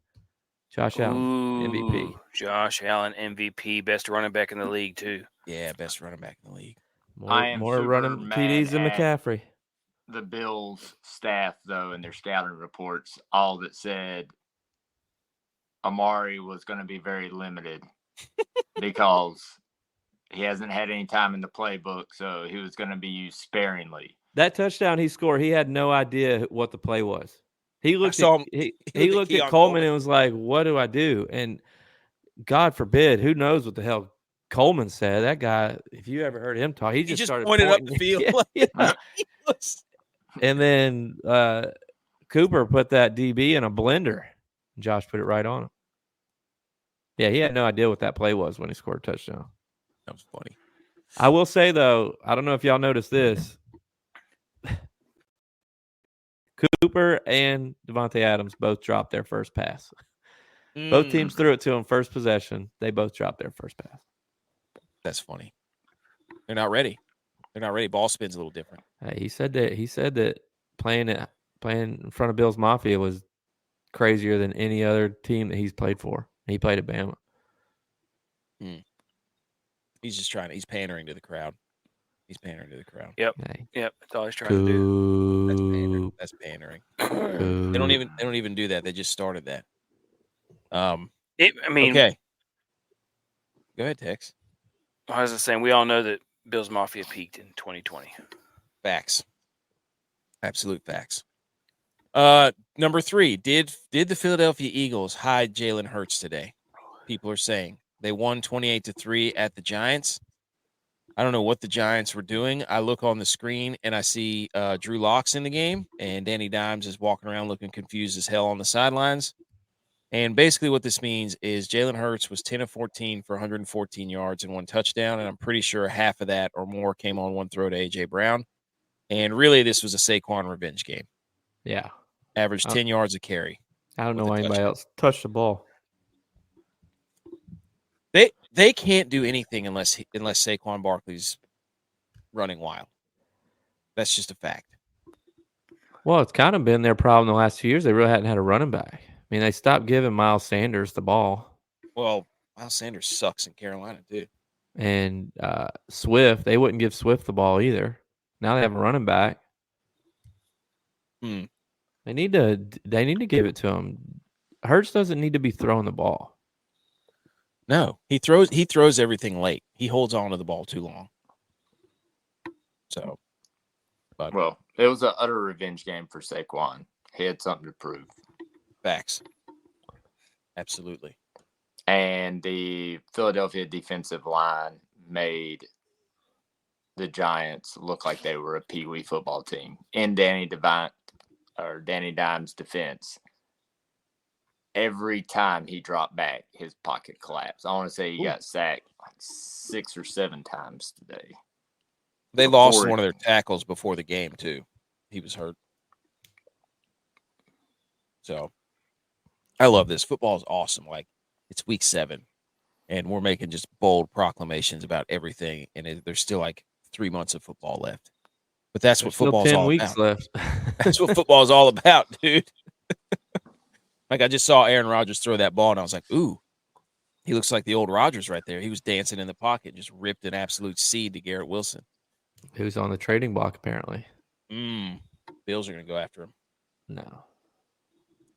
Speaker 4: Josh Allen, MVP.
Speaker 2: Josh Allen, MVP. Best running back in the league, too.
Speaker 1: Yeah, best running back in the league.
Speaker 4: More running TDs than McCaffrey.
Speaker 3: The Bills staff, though, in their scouting reports, all that said Amari was going to be very limited because he hasn't had any time in the playbook, so he was going to be used sparingly.
Speaker 4: That touchdown he scored, he had no idea what the play was. He looked at Coleman and was like, "What do I do?" And God forbid, who knows what the hell Coleman said. That guy, if you ever heard him talk, he just started
Speaker 1: pointed up
Speaker 4: pointing.
Speaker 1: the field.
Speaker 4: Yeah. And then Cooper put that DB in a blender. Josh put it right on him. Yeah, he had no idea what that play was when he scored a touchdown.
Speaker 1: That was funny.
Speaker 4: I will say, though, I don't know if y'all noticed this. Cooper and Devontae Adams both dropped their first pass. Both teams threw it to him first possession. They both dropped their first pass.
Speaker 1: That's funny. They're not ready. They're not ready. Ball spin's a little different.
Speaker 4: Hey, he said that playing in front of Bills Mafia was crazier than any other team that he's played for. He played at Bama.
Speaker 1: He's just he's pandering to the crowd. He's pandering to the crowd.
Speaker 2: Yep.
Speaker 4: Hey.
Speaker 2: Yep. That's all he's trying to do.
Speaker 1: That's pandering. They don't even do that. They just started that. Okay. Go ahead, Tex.
Speaker 2: I was just saying, we all know that Bills Mafia peaked in 2020.
Speaker 1: Facts. Absolute facts. Number 3, did the Philadelphia Eagles hide Jalen Hurts today? People are saying they won 28-3 at the Giants. I don't know what the Giants were doing. I look on the screen and I see Drew Lock's in the game, and Danny Dimes is walking around looking confused as hell on the sidelines. And basically what this means is Jalen Hurts was 10 of 14 for 114 yards and 1 touchdown, and I'm pretty sure half of that or more came on one throw to A.J. Brown. And really, this was a Saquon revenge game.
Speaker 4: Yeah.
Speaker 1: Averaged 10 yards a carry.
Speaker 4: I don't know why anybody else touched the ball.
Speaker 1: They can't do anything unless Saquon Barkley's running wild. That's just a fact.
Speaker 4: Well, it's kind of been their problem the last few years. They really hadn't had a running back. I mean, they stopped giving Miles Sanders the ball.
Speaker 1: Well, Miles Sanders sucks in Carolina, too.
Speaker 4: And Swift, they wouldn't give Swift the ball either. Now they have a running back. They need to give it to him. Hurts doesn't need to be throwing the ball.
Speaker 1: No, he throws everything late. He holds on to the ball too long. So,
Speaker 3: well, it was an utter revenge game for Saquon. He had something to prove.
Speaker 1: Facts. Absolutely.
Speaker 3: And the Philadelphia defensive line made the Giants look like they were a peewee football team. In Danny Dimes' defense, every time he dropped back, his pocket collapsed. I want to say he got sacked like 6 or 7 times today.
Speaker 1: They lost one of their tackles before the game, too. He was hurt. So, I love this. Football is awesome. Like, it's week 7, and we're making just bold proclamations about everything, and there's still like 3 months of football left. But that's what football is all about. 10 weeks left. That's what football is all about, dude. Like, I just saw Aaron Rodgers throw that ball, and I was like, ooh, he looks like the old Rodgers right there. He was dancing in the pocket, just ripped an absolute seed to Garrett Wilson.
Speaker 4: Who's on the trading block, apparently.
Speaker 1: Bills are going to go after him.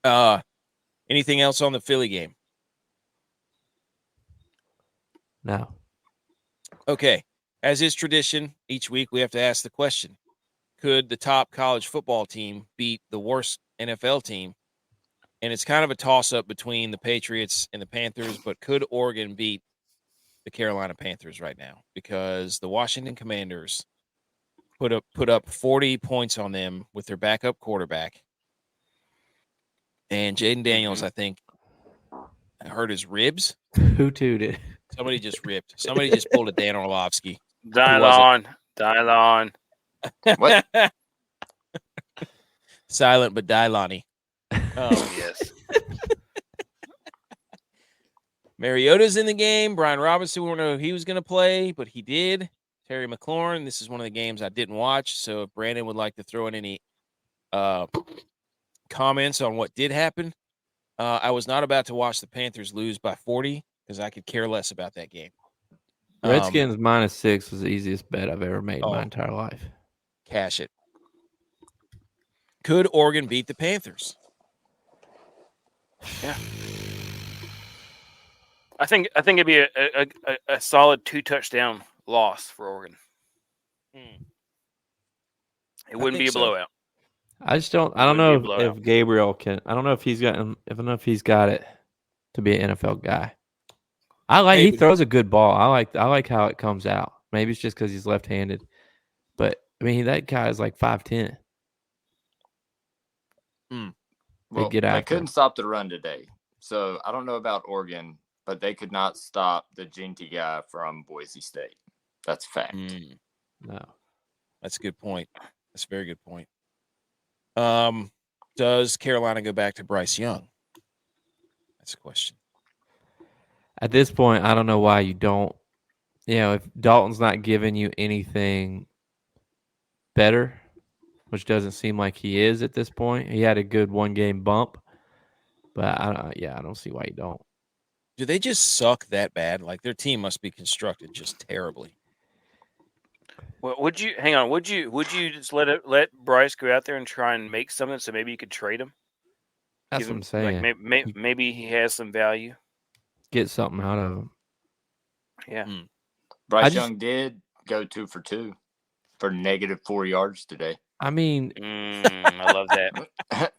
Speaker 4: No.
Speaker 1: Anything else on the Philly game?
Speaker 4: No.
Speaker 1: Okay. As is tradition, each week we have to ask the question, could the top college football team beat the worst NFL team? And it's kind of a toss-up between the Patriots and the Panthers, but could Oregon beat the Carolina Panthers right now? Because the Washington Commanders put up 40 points on them with their backup quarterback. And Jaden Daniels, I think, hurt his ribs.
Speaker 4: Who tooted?
Speaker 1: Somebody just ripped. Somebody just pulled a Dan Orlovsky.
Speaker 2: Dylon.
Speaker 3: What?
Speaker 1: Silent but Dylon-y.
Speaker 2: Oh, yes.
Speaker 1: Mariota's in the game. Brian Robinson, we don't know if he was going to play, but he did. Terry McLaurin, this is one of the games I didn't watch, so if Brandon would like to throw in any comments on what did happen, I was not about to watch the Panthers lose by 40 because I could care less about that game.
Speaker 4: Redskins -6 was the easiest bet I've ever made in my entire life.
Speaker 1: Cash it. Could Oregon beat the Panthers?
Speaker 2: Yeah. I think it'd be a solid 2-touchdown loss for Oregon. It wouldn't be a blowout.
Speaker 4: I don't know if Gabriel can. I don't know if he's got it to be an NFL guy. He throws a good ball. I like how it comes out. Maybe it's just because he's left-handed, but I mean that guy is like 5'10".
Speaker 3: Well, they couldn't stop the run today. So I don't know about Oregon, but they could not stop the Ginty guy from Boise State. That's a fact.
Speaker 4: No.
Speaker 1: That's a good point. That's a very good point. Does Carolina go back to Bryce Young? That's a question.
Speaker 4: At this point, I don't know why you don't. If Dalton's not giving you anything better, which doesn't seem like he is at this point. He had a good one-game bump, but I don't see why you don't.
Speaker 1: Do they just suck that bad? Like their team must be constructed just terribly.
Speaker 2: Well, would you hang on? Would you just let Bryce go out there and try and make something so maybe you could trade him?
Speaker 4: That's what I'm saying.
Speaker 2: Like maybe he has some value.
Speaker 4: Get something out of him.
Speaker 2: Yeah.
Speaker 3: Bryce Young did go 2 for 2 for -4 yards today.
Speaker 4: I mean,
Speaker 2: I love that.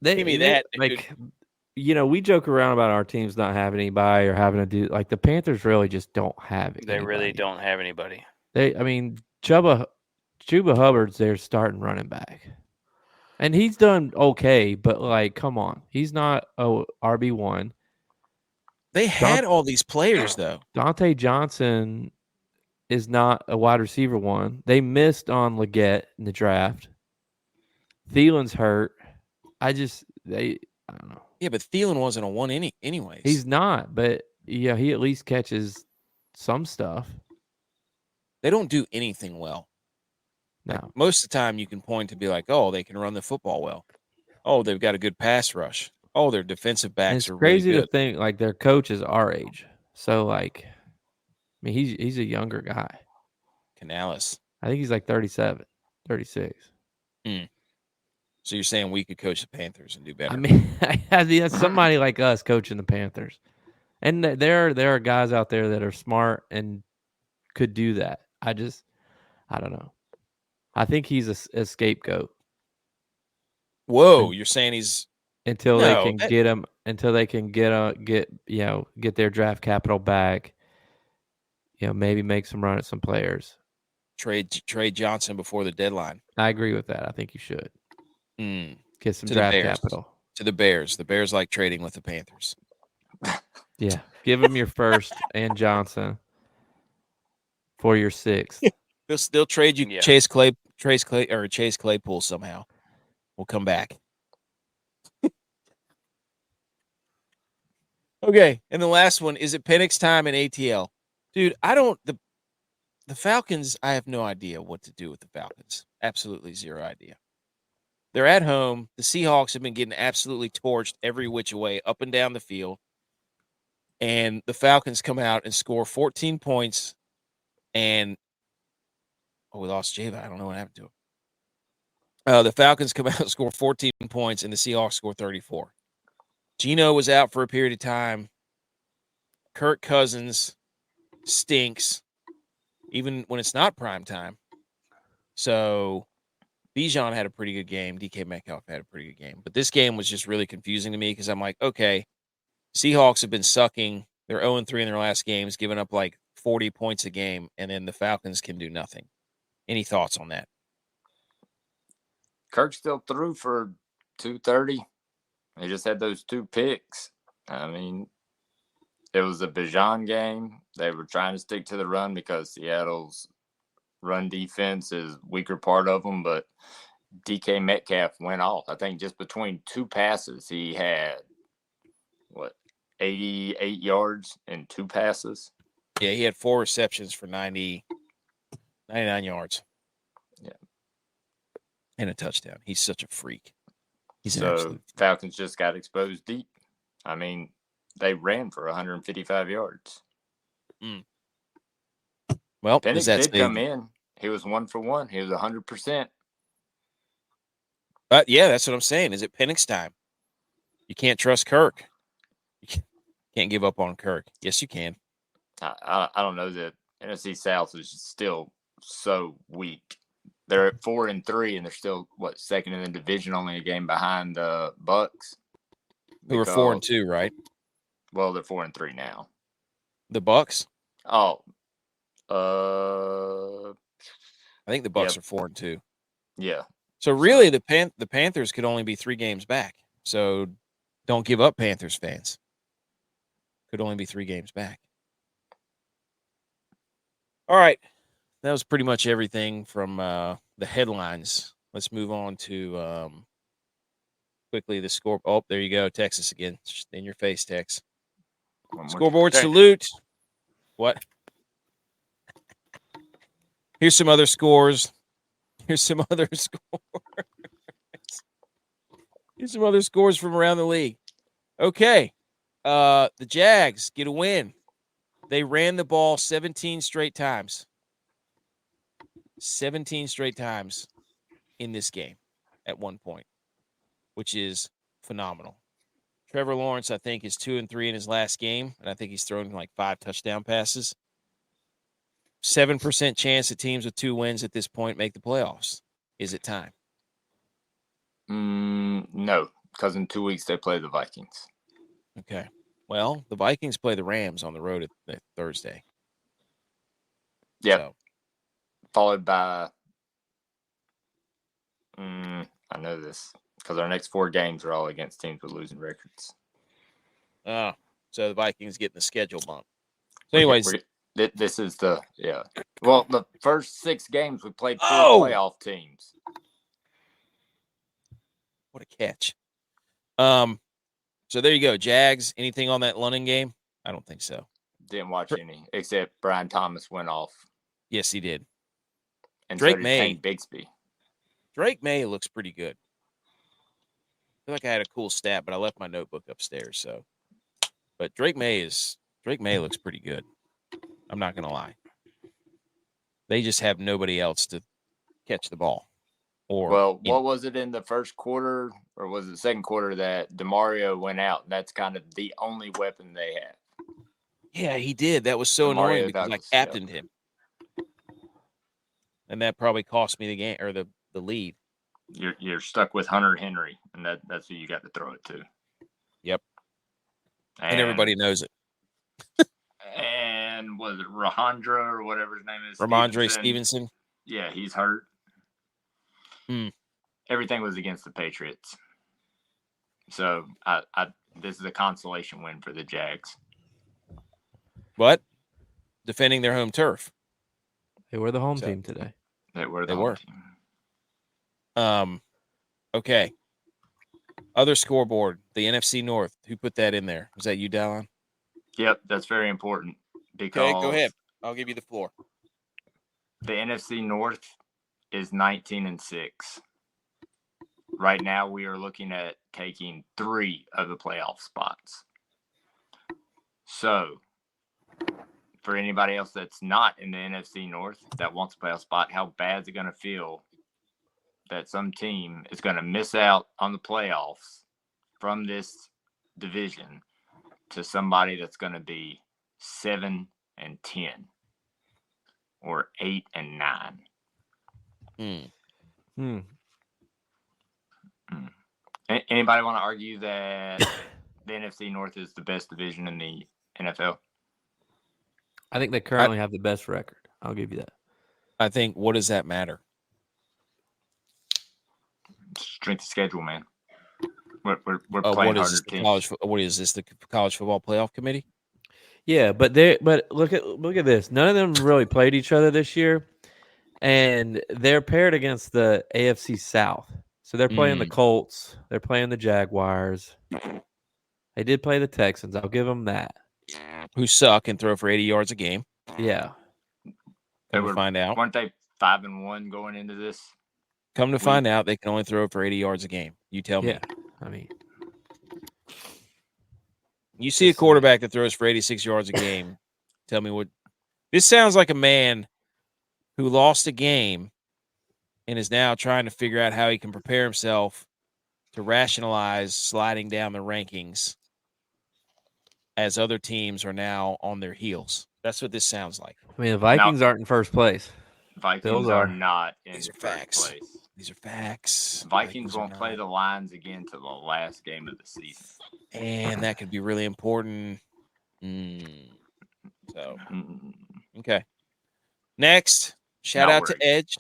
Speaker 1: Give me that.
Speaker 4: Like, we joke around about our teams not having anybody or having to do like the Panthers really just don't have it.
Speaker 2: They really don't have anybody.
Speaker 4: Chuba Hubbard's their starting running back. And he's done okay, but like, come on. He's not a RB1.
Speaker 1: They had all these players though.
Speaker 4: Dante Johnson is not a wide receiver one. They missed on Leggett in the draft. Thielen's hurt. I don't know.
Speaker 1: Yeah, but Thielen wasn't a one anyways.
Speaker 4: He's not, but yeah, he at least catches some stuff.
Speaker 1: They don't do anything well.
Speaker 4: No.
Speaker 1: Like, most of the time you can point to be like, oh, they can run the football well. Oh, they've got a good pass rush. Oh, their defensive backs are really good.
Speaker 4: It's crazy to think like their coach is our age. So like, I mean, he's a younger guy.
Speaker 1: Canales.
Speaker 4: I think he's like 37, 36.
Speaker 1: So you're saying we could coach the Panthers and do better?
Speaker 4: I mean, somebody like us coaching the Panthers. And there are guys out there that are smart and could do that. I don't know. I think he's a scapegoat.
Speaker 1: Whoa, you're saying he's
Speaker 4: until they can get him, until they can get their draft capital back. Maybe make some run at some players.
Speaker 1: Trade Johnson before the deadline.
Speaker 4: I agree with that. I think you should get some
Speaker 1: to
Speaker 4: draft capital
Speaker 1: to the Bears. The Bears like trading with the Panthers.
Speaker 4: Yeah, give them your first and Johnson for your sixth.
Speaker 1: They'll still trade you Chase Claypool somehow. We'll come back. Okay, and the last one, is it Penix time in ATL? Dude, the Falcons, I have no idea what to do with the Falcons. Absolutely zero idea. They're at home. The Seahawks have been getting absolutely torched every which way, up and down the field. And the Falcons come out and score 14 points. And, we lost Java. I don't know what happened to him. The Falcons come out and score 14 points, and the Seahawks score 34. Geno was out for a period of time. Kirk Cousins stinks, even when it's not prime time. So Bijan had a pretty good game. DK Metcalf had a pretty good game. But this game was just really confusing to me because I'm like, okay, Seahawks have been sucking. They're 0-3 in their last games, giving up like 40 points a game, and then the Falcons can do nothing. Any thoughts on that?
Speaker 3: Kirk still threw for 230. He just had those 2 picks. I mean, it was a Bijan game. They were trying to stick to the run because Seattle's run defense is weaker part of them, but DK Metcalf went off. I think just between 2 passes, he had, 88 yards and 2 passes?
Speaker 1: Yeah, he had 4 receptions for 99 yards.
Speaker 3: Yeah.
Speaker 1: And a touchdown. He's such a freak.
Speaker 3: So Falcons just got exposed deep. I mean, they ran for 155 yards.
Speaker 1: Well,
Speaker 3: Penix did come in. He was 1 for 1. He was 100%.
Speaker 1: Yeah, that's what I'm saying. Is it Penix time? You can't trust Kirk. You can't give up on Kirk. Yes, you can.
Speaker 3: I don't know. The NFC South is still so weak. They're at 4-3, and they're still second in the division, only a game behind the Bucks.
Speaker 1: Who were 4-2, right?
Speaker 3: Well, they're 4-3 now.
Speaker 1: The Bucks?
Speaker 3: Oh.
Speaker 1: I think the Bucks are 4-2.
Speaker 3: Yeah.
Speaker 1: So really, the Panthers could only be 3 games back. So don't give up, Panthers fans. Could only be 3 games back. All right. That was pretty much everything from the headlines. Let's move on to quickly the score. Oh, there you go. Texas again. In your face, Tex. Scoreboard salute. What? Here's some other scores. Here's some other scores from around the league. Okay. The Jags get a win. They ran the ball 17 straight times. 17 straight times in this game at one point, which is phenomenal. Trevor Lawrence, I think, is 2-3 in his last game, and I think he's thrown like 5 touchdown passes. 7% chance that teams with 2 wins at this point make the playoffs. Is it time?
Speaker 3: No, because in 2 weeks they play the Vikings.
Speaker 1: Okay. Well, the Vikings play the Rams on the road at Thursday.
Speaker 3: Yeah.
Speaker 1: So.
Speaker 3: Followed by, I know this, because our next 4 games are all against teams with losing records.
Speaker 1: So the Vikings getting the schedule bump. So anyways.
Speaker 3: This is well, the first 6 games we played 4 playoff teams.
Speaker 1: What a catch. So there you go. Jags, anything on that London game? I don't think so.
Speaker 3: Didn't watch any, except Brian Thomas went off.
Speaker 1: Yes, he did.
Speaker 3: And
Speaker 1: Drake
Speaker 3: so did
Speaker 1: May.
Speaker 3: Kane Bigsby.
Speaker 1: Drake May looks pretty good. I feel like I had a cool stat, but I left my notebook upstairs. So, but Drake May looks pretty good. I'm not gonna lie. They just have nobody else to catch the ball.
Speaker 3: What was it in the first quarter, or was it the second quarter that DeMario went out? That's kind of the only weapon they have.
Speaker 1: Yeah, he did. That was so annoying because I captained him. And that probably cost me the game or the lead.
Speaker 3: You're stuck with Hunter Henry, and that's who you got to throw it to.
Speaker 1: Yep. And everybody knows it.
Speaker 3: And was it Rahandra or whatever his name is?
Speaker 1: Ramondre Stevenson.
Speaker 3: Yeah, he's hurt. Everything was against the Patriots. So this is a consolation win for the Jags.
Speaker 1: What? Defending their home turf.
Speaker 4: They were the home team today.
Speaker 3: They were the home
Speaker 1: team. Okay. Other scoreboard, the NFC North. Who put that in there? Was that you, DYLON?
Speaker 3: Yep, that's very important. Because
Speaker 1: okay, go ahead. I'll give you the floor.
Speaker 3: The NFC North is 19-6. Right now, we are looking at taking 3 of the playoff spots. So, for anybody else that's not in the NFC North that wants a playoff spot, how bad is it going to feel that some team is going to miss out on the playoffs from this division to somebody that's going to be 7-10 or 8-9? Anybody want to argue that the NFC North is the best division in the NFL?
Speaker 4: I think they currently have the best record. I'll give you that.
Speaker 1: I think, what does that matter?
Speaker 3: Strength of schedule, man. We're playing harder teams.
Speaker 1: What is this? The college football playoff committee?
Speaker 4: Yeah, but look at this. None of them really played each other this year, and they're paired against the AFC South. So they're playing the Colts. They're playing the Jaguars. They did play the Texans. I'll give them that.
Speaker 1: Who suck and throw for 80 yards a game.
Speaker 4: Yeah.
Speaker 1: Come to find out.
Speaker 3: Weren't they 5-1 going into this?
Speaker 1: Come to find out, they can only throw for 80 yards a game. You tell me.
Speaker 4: Yeah, I mean.
Speaker 1: You see a quarterback that throws for 86 yards a game. Tell me what. This sounds like a man who lost a game and is now trying to figure out how he can prepare himself to rationalize sliding down the rankings as other teams are now on their heels. That's what this sounds like.
Speaker 4: I mean, the Vikings aren't in first place.
Speaker 3: Vikings are not in first place.
Speaker 1: These are facts.
Speaker 3: Vikings won't play the Lions again till the last game of the season.
Speaker 1: And that could be really important. So, okay. Next, shout out to Edge.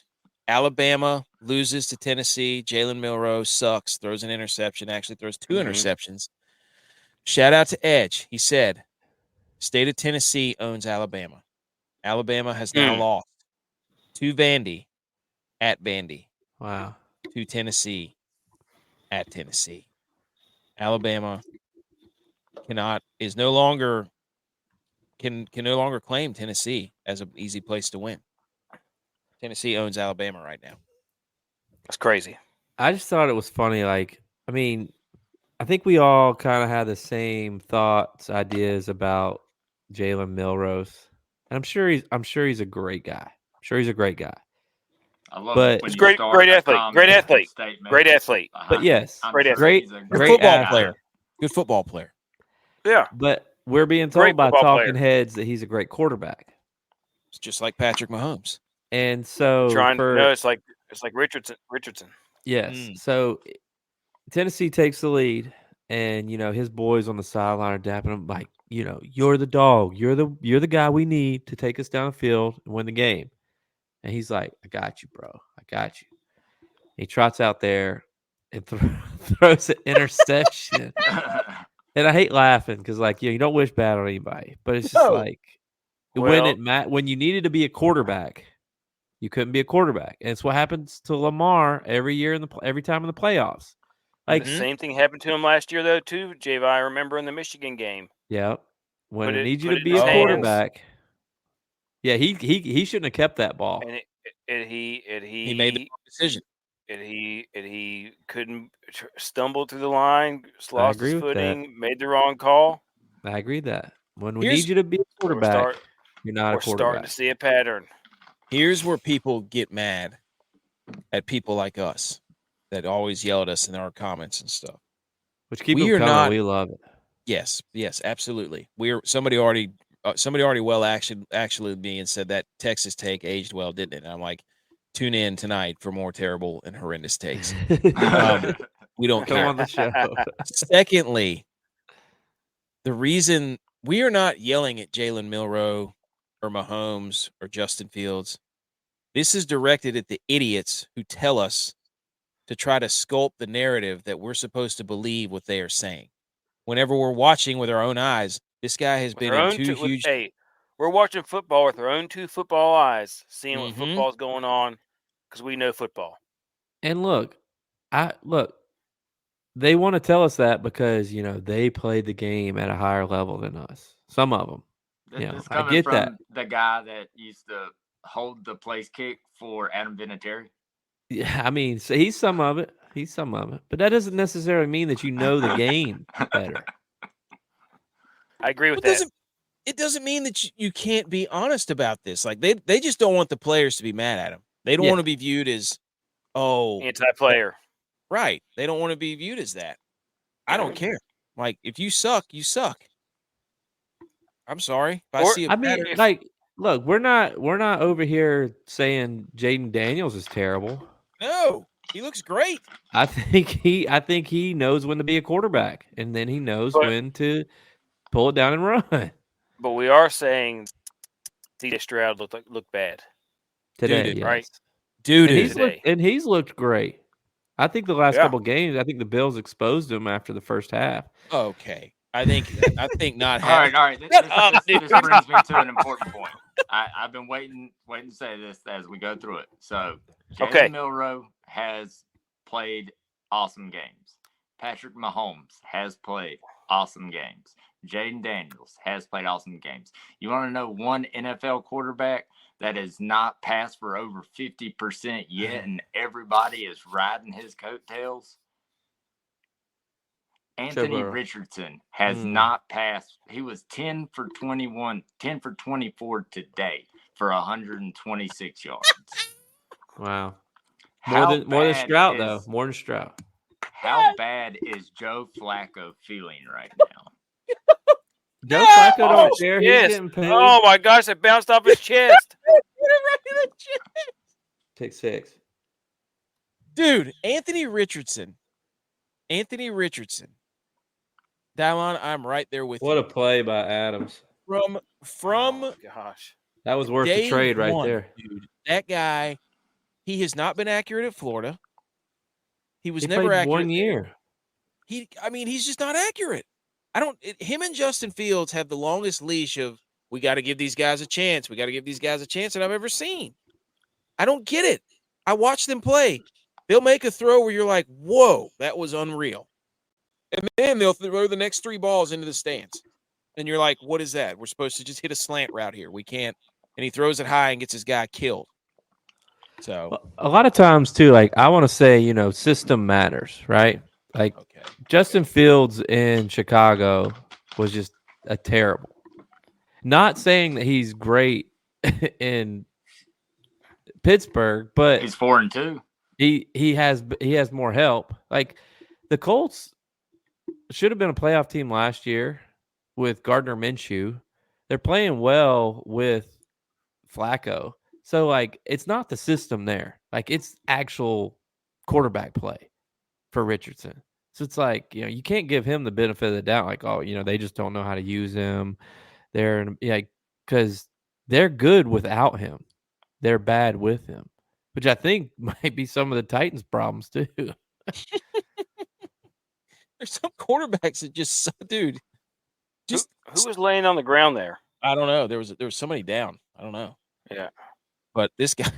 Speaker 1: Alabama loses to Tennessee. Jalen Milroe sucks, throws an interception, actually throws 2 interceptions. Shout out to Edge. He said, state of Tennessee owns Alabama. Alabama has now lost to Vandy at Vandy.
Speaker 4: Wow.
Speaker 1: To Tennessee at Tennessee. Alabama can no longer claim Tennessee as an easy place to win. Tennessee owns Alabama right now.
Speaker 2: That's crazy.
Speaker 4: I just thought it was funny. Like, I mean, I think we all kind of had the same thoughts, ideas about Jalen Milroe. And I'm sure he's a great guy. I'm sure he's a great guy.
Speaker 3: I love
Speaker 4: but
Speaker 3: it when
Speaker 2: great athlete. Great athlete. Great athlete.
Speaker 4: But yes,
Speaker 1: great football player. Good football player.
Speaker 2: Yeah.
Speaker 4: But we're being told by talking heads that he's a great quarterback.
Speaker 1: It's just like Patrick Mahomes.
Speaker 4: And so
Speaker 2: it's like Richardson.
Speaker 4: Yes. So Tennessee takes the lead, and his boys on the sideline are dapping him like, you're the dog. You're the guy we need to take us down the field and win the game. And he's like, I got you, bro. I got you. He trots out there and throws an interception. And I hate laughing because, you don't wish bad on anybody. But it's just when you needed to be a quarterback, you couldn't be a quarterback. And it's what happens to Lamar every year every time in the playoffs.
Speaker 2: Like the same thing happened to him last year, though, too, J.V. I remember in the Michigan game.
Speaker 4: Yeah. When it needs you to be a quarterback. Yeah, he shouldn't have kept that ball.
Speaker 2: And he
Speaker 1: made the decision.
Speaker 2: And he couldn't stumble through the line, lost his footing, made the wrong call.
Speaker 4: I agree with that. When we need you to be a quarterback, you're not a quarterback. We're starting
Speaker 2: to see a pattern.
Speaker 1: Here's where people get mad at people like us that always yell at us in our comments and stuff.
Speaker 4: Which keep them coming. We love it.
Speaker 1: Yes, absolutely. Somebody already well actually me and said that Texas take aged well, didn't it? And I'm like, tune in tonight for more terrible and horrendous takes. We don't care.
Speaker 4: Come on the show.
Speaker 1: Secondly, the reason we are not yelling at Jalen Milroe or Mahomes or Justin Fields, this is directed at the idiots who tell us to try to sculpt the narrative that we're supposed to believe what they are saying. Whenever we're watching with our own eyes, this guy has been in huge.
Speaker 2: We're watching football with our own 2 football eyes, seeing what football's going on because we know football.
Speaker 4: And look, they want to tell us that because they played the game at a higher level than us. Some of them. I get
Speaker 3: from
Speaker 4: that.
Speaker 3: The guy that used to hold the place kick for Adam Vinatieri.
Speaker 4: Yeah, I mean, so he's some of it. But that doesn't necessarily mean that you know the game better.
Speaker 2: I agree with that.
Speaker 1: It doesn't mean that you can't be honest about this. Like they just don't want the players to be mad at him. They don't want to be viewed as
Speaker 2: anti-player.
Speaker 1: Right. They don't want to be viewed as that. I don't care. Like if you suck, you suck. I'm sorry.
Speaker 4: Look, we're not over here saying Jaden Daniels is terrible.
Speaker 1: No, he looks great.
Speaker 4: I think he knows when to be a quarterback, and then he knows when to pull it down and run.
Speaker 2: But we are saying C.J. Stroud looked bad
Speaker 4: today,
Speaker 2: yes. Right?
Speaker 1: Dude,
Speaker 4: he's looked great. I think the last couple games, I think the Bills exposed him after the first half.
Speaker 1: Okay. I think not.
Speaker 3: All right. This brings me to an important point. I've been waiting to say this as we go through it. So, Jalen Milroe has played awesome games. Patrick Mahomes has played awesome games. Jaden Daniels has played awesome games. You want to know one NFL quarterback that has not passed for over 50% yet, and everybody is riding his coattails? Anthony Richardson has not passed. He was 10 for 24 today for 126 yards.
Speaker 4: Wow. More than Stroud, though. More than Stroud.
Speaker 3: How bad is Joe Flacco feeling right now?
Speaker 4: Joe Flacco don't care. He's getting paid.
Speaker 2: Oh, my gosh. It bounced off his chest.
Speaker 4: Take 6.
Speaker 1: Dude, Anthony Richardson. DYLON, I'm right there with you.
Speaker 4: What a play by Adams.
Speaker 1: From
Speaker 2: gosh,
Speaker 4: that was worth the
Speaker 1: day
Speaker 4: trade right
Speaker 1: one,
Speaker 4: there.
Speaker 1: dude. That guy, he has not been accurate at Florida. He was
Speaker 4: He
Speaker 1: never
Speaker 4: played
Speaker 1: accurate
Speaker 4: 1 year.
Speaker 1: He's just not accurate. Him and Justin Fields have the longest leash of we got to give these guys a chance. We got to give these guys a chance that I've ever seen. I don't get it. I watch them play. They'll make a throw where you're like, whoa, that was unreal. And then they'll throw the next 3 balls into the stands. And you're like, what is that? We're supposed to just hit a slant route here. We can't. And he throws it high and gets his guy killed. So
Speaker 4: a lot of times too, like I want to say, system matters, right? Like Justin Fields in Chicago was just a terrible. Not saying that he's great in Pittsburgh, but
Speaker 3: he's 4-2.
Speaker 4: He has more help. Like the Colts should have been a playoff team last year with Gardner Minshew. They're playing well with Flacco. So like it's not the system there. Like it's actual quarterback play for Richardson. So it's like, you can't give him the benefit of the doubt. Like, oh, they just don't know how to use him. Because they're good without him. They're bad with him, which I think might be some of the Titans' problems too.
Speaker 1: There's some quarterbacks that just, dude.
Speaker 2: Who was laying on the ground there?
Speaker 1: I don't know. There was somebody down. I don't know.
Speaker 2: Yeah.
Speaker 1: But this guy,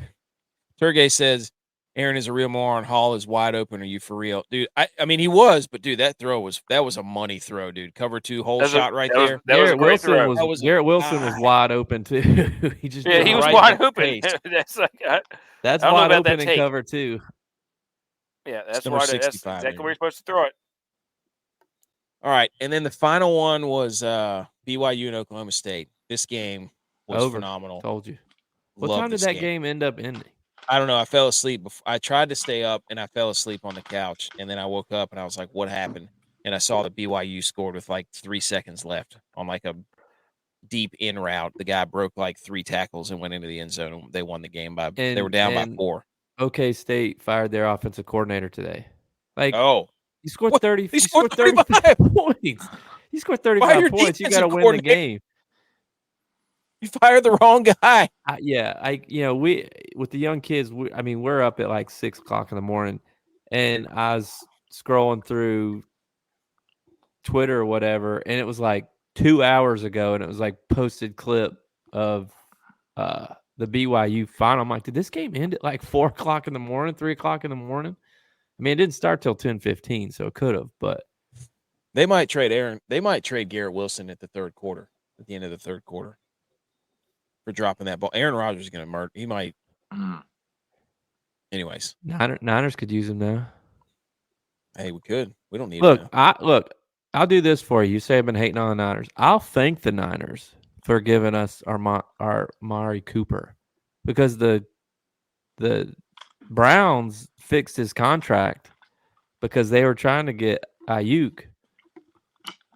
Speaker 1: Turgay says, Aaron is a real moron. Hall is wide open. Are you for real? Dude, I mean, he was, but dude, that was a money throw, dude. Cover 2 hole shot right there.
Speaker 4: Garrett Wilson was wide open too. He just
Speaker 2: he was wide open. That's
Speaker 4: wide open in cover 2.
Speaker 2: Yeah, that's exactly where you're supposed to throw it.
Speaker 1: All right, and then the final one was BYU and Oklahoma State. This game was phenomenal.
Speaker 4: Told you. What time did that game end up ending?
Speaker 1: I don't know. I fell asleep. I tried to stay up, and I fell asleep on the couch. And then I woke up, and I was like, what happened? And I saw that BYU scored with like 3 seconds left on like a deep in route. The guy broke like 3 tackles and went into the end zone. And they won the game they were down by 4.
Speaker 4: OK State fired their offensive coordinator today. Like, he scored 30.
Speaker 1: He scored 35
Speaker 4: points. He scored 35 points. You got to win the game.
Speaker 1: You fired the wrong guy.
Speaker 4: We with the young kids. We're up at like 6 o'clock in the morning, and I was scrolling through Twitter or whatever, and it was like 2 hours ago, and it was like posted clip of the BYU final. I'm like, did this game end at like 4 o'clock in the morning, 3 o'clock in the morning? I mean, it didn't start till 10:15, so it could have. But
Speaker 1: they might trade Aaron. They might trade Garrett Wilson at the end of the third quarter. For dropping that ball. Aaron Rodgers is going to murder. He might. Anyways.
Speaker 4: Niners could use him now.
Speaker 1: Hey, we could. We don't need him now.
Speaker 4: I'll do this for you. You say I've been hating on the Niners. I'll thank the Niners for giving us our Mari Cooper. Because the Browns fixed his contract because they were trying to get Ayuk.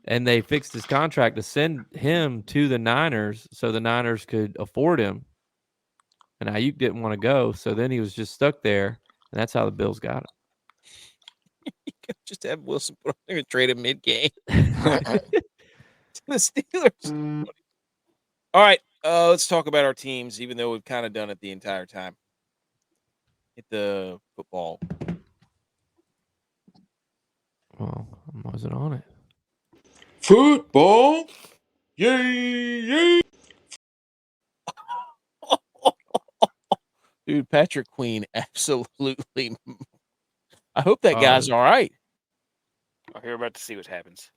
Speaker 4: And they fixed his contract to send him to the Niners so the Niners could afford him. And Ayuk didn't want to go, so then he was just stuck there, and that's how the Bills got him.
Speaker 1: You could just have Wilson put on there and trade him mid-game. To the Steelers. All right, let's talk about our teams, even though we've kind of done it the entire time. Hit the football.
Speaker 4: Well, I wasn't on it.
Speaker 1: Football, yay! Dude, Patrick Queen, absolutely. I hope that guy's all right.
Speaker 2: We're about to see what happens.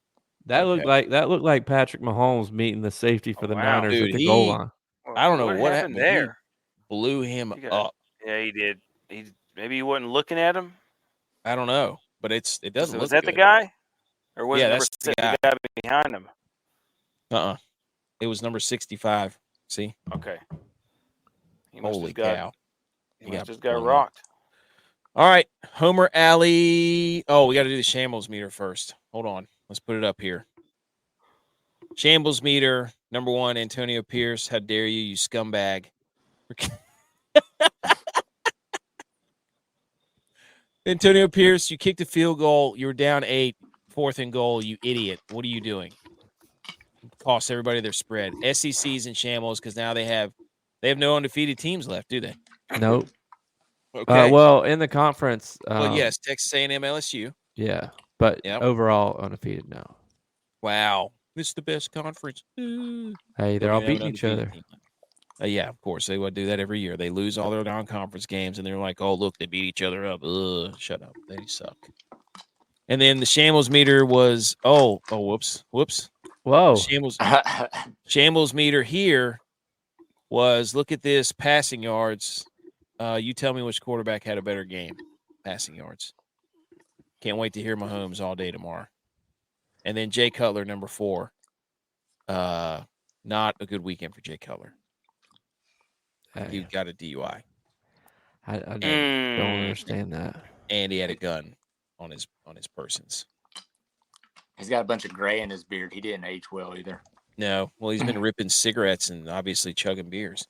Speaker 4: That looked like Patrick Mahomes meeting the safety for the Niners at the goal line.
Speaker 1: I don't know what happened there. He blew him up.
Speaker 2: Yeah, he did. Maybe he wasn't looking at him.
Speaker 1: I don't know, but it doesn't look.
Speaker 2: Was that
Speaker 1: good.
Speaker 2: the guy? Or was it
Speaker 1: that's the guy
Speaker 2: behind him?
Speaker 1: It was number 65. See?
Speaker 2: Okay.
Speaker 1: Holy cow.
Speaker 2: He just got rocked.
Speaker 1: All right. Homer Alley. Oh, we got to do the shambles-meter first. Hold on. Let's put it up here. Shambles-meter. Number 1, Antonio Pierce. How dare you scumbag. Antonio Pierce, you kicked a field goal. You were down 8. 4th and goal, you idiot. What are you doing? costs everybody their spread. SEC's in shambles because now they have no undefeated teams left, do they?
Speaker 4: Nope.
Speaker 1: Okay.
Speaker 4: Well, in the conference.
Speaker 1: Well, yes, Texas A&M, LSU.
Speaker 4: Yeah, but overall undefeated now.
Speaker 1: Wow, this is the best conference.
Speaker 4: Hey, they're all beating each other.
Speaker 1: Yeah, of course they would do that every year. They lose all their non-conference games, and they're like, "Oh, look, they beat each other up." Shut up, they suck. And then the shambles meter was whoops.
Speaker 4: Whoa,
Speaker 1: shambles meter here was look at this passing yards. You tell me which quarterback had a better game, passing yards. Can't wait to hear Mahomes all day tomorrow. And then Jay Cutler, number 4. Not a good weekend for Jay Cutler. He got a DUI.
Speaker 4: I don't understand that.
Speaker 1: And he had a gun on his persons.
Speaker 3: He's got a bunch of gray in his beard. He didn't age well either.
Speaker 1: No. Well, he's been ripping cigarettes and obviously chugging beers.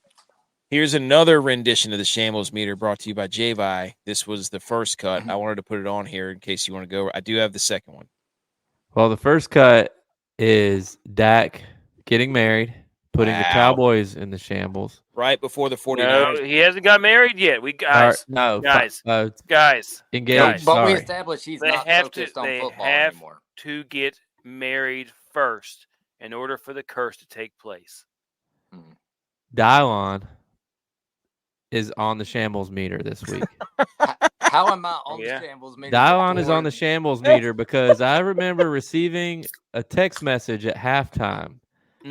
Speaker 1: Here's another rendition of the shambles meter brought to you by JVI. This was the first cut. I wanted to put it on here in case you want to go. I do have the second one.
Speaker 4: Well, the first cut is Dak getting married, putting the Cowboys in the shambles.
Speaker 1: Right before the 49ers.
Speaker 2: No, he hasn't got married yet. Guys.
Speaker 4: Engaged.
Speaker 3: But we established he's not focused on football anymore.
Speaker 2: To get married first in order for the curse to take place.
Speaker 4: DYLON is on the shambles meter this week.
Speaker 3: How am I on the shambles meter?
Speaker 4: DYLON is on the shambles meter because I remember receiving a text message at halftime.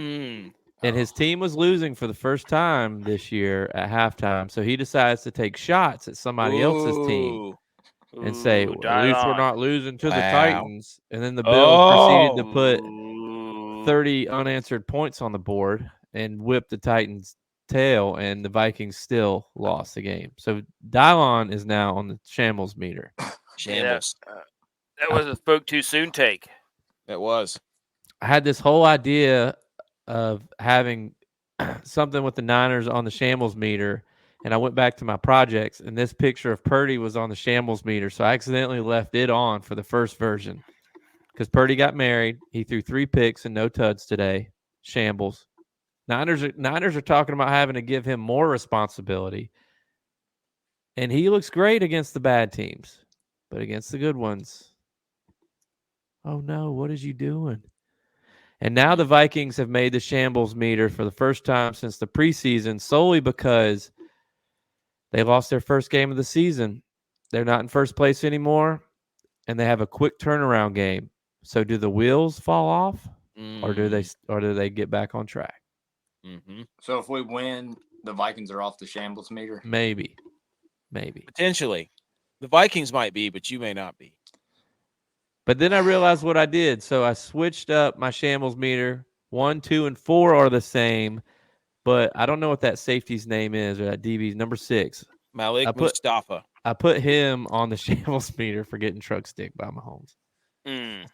Speaker 4: And his team was losing for the first time this year at halftime. So he decides to take shots at somebody else's team and say, well, at least we're not losing to the Titans. And then the Bills proceeded to put 30 unanswered points on the board and whip the Titans' tail, and the Vikings still lost the game. So DYLON is now on the shambles meter.
Speaker 1: Shambles.
Speaker 2: That was a spoke too soon take.
Speaker 1: That was.
Speaker 4: I had this whole idea of having something with the Niners on the shambles meter, and I went back to my projects, and this picture of Purdy was on the shambles meter, so I accidentally left it on for the first version because Purdy got married. He threw 3 picks and no tuds today. Shambles. Niners are talking about having to give him more responsibility, and he looks great against the bad teams, but against the good ones, oh no, what is you doing? And now the Vikings have made the shambles meter for the first time since the preseason solely because they lost their first game of the season. They're not in first place anymore, and they have a quick turnaround game. So do the wheels fall off, or do they get back on track?
Speaker 3: So if we win, the Vikings are off the shambles meter?
Speaker 4: Maybe.
Speaker 1: Potentially. The Vikings might be, but you may not be.
Speaker 4: But then I realized what I did. So I switched up my shambles meter. 1, 2, and 4 are the same, but I don't know what that safety's name is or that DB's number 6.
Speaker 1: Malik Mustafa.
Speaker 4: I put him on the shambles meter for getting truck stick by Mahomes. And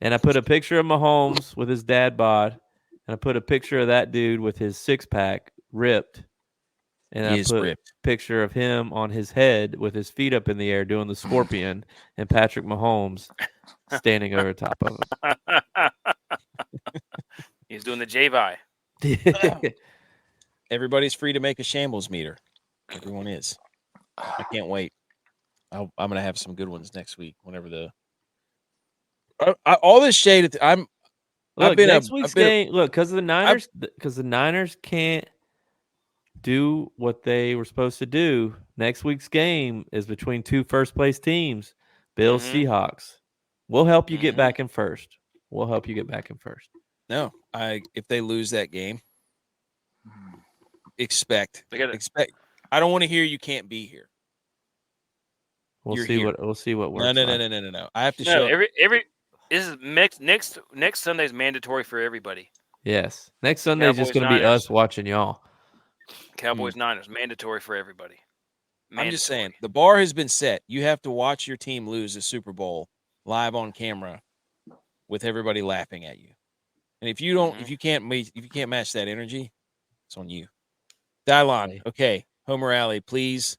Speaker 4: I put a picture of Mahomes with his dad bod, and I put a picture of that dude with his 6-pack ripped. And I put a picture of him on his head with his feet up in the air doing the scorpion and Patrick Mahomes standing over top of him.
Speaker 2: He's doing the JVI.
Speaker 1: Everybody's free to make a shambles meter. Everyone is. I can't wait. I'm going to have some good ones next week whenever all this shade.
Speaker 4: Next week's game, because the Niners can't do what they were supposed to do. Next week's game is between 2 first-place teams, Bills, Seahawks. We'll help you get back in first.
Speaker 1: No, if they lose that game, expect. I don't want to hear you can't be here.
Speaker 4: We'll see what works.
Speaker 1: No. I have to show
Speaker 2: this is next Sunday's mandatory for everybody.
Speaker 4: Yes. Next Sunday is just going to be us watching y'all.
Speaker 2: Cowboys Niners, mandatory for everybody.
Speaker 1: I'm just saying, the bar has been set. You have to watch your team lose the Super Bowl live on camera with everybody laughing at you. And if you can't match that energy, it's on you. DYLON, okay, Homer Alley, please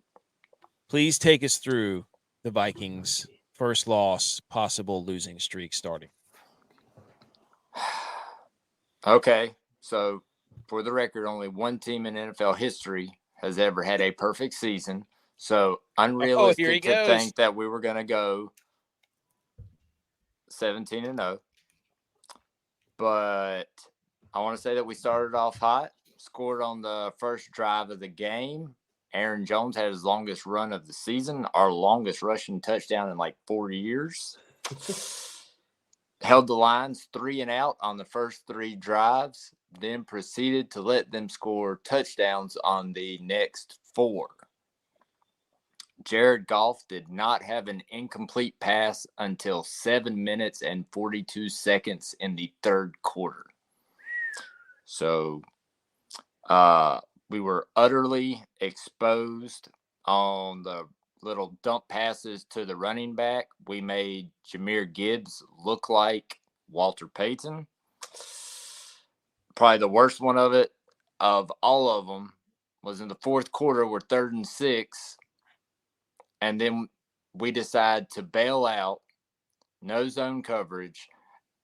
Speaker 1: take us through the Vikings' first loss, possible losing streak starting.
Speaker 3: Okay, so for the record, only one team in NFL history has ever had a perfect season. So unrealistic to think that we were going to go 17-0. But I want to say that we started off hot, scored on the first drive of the game. Aaron Jones had his longest run of the season, our longest rushing touchdown in like 4 years. Held the Lions 3 and out on the first 3 drives, then proceeded to let them score touchdowns on the next 4. Jared Goff did not have an incomplete pass until 7 minutes and 42 seconds in the third quarter. So we were utterly exposed on the little dump passes to the running back. We made Jahmyr Gibbs look like Walter Payton. Probably the worst one of all of them was in the fourth quarter. We're 3rd and 6. And then we decide to bail out, no zone coverage,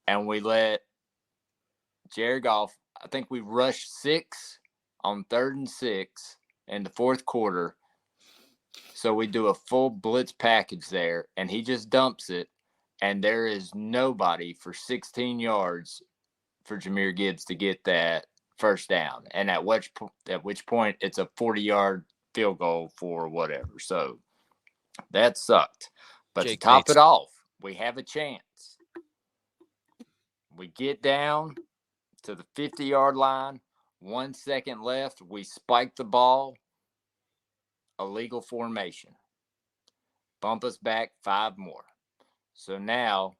Speaker 3: and we let Jared Goff, I think we rushed 6 on 3rd and 6 in the fourth quarter. So we do a full blitz package there, and he just dumps it, and there is nobody for 16 yards for Jahmyr Gibbs to get that first down. And at which point it's a 40-yard field goal for whatever. So that sucked. But to top it off, we have a chance. We get down to the 50-yard line, 1 second left. We spike the ball. Illegal formation. Bump us back 5 more. So now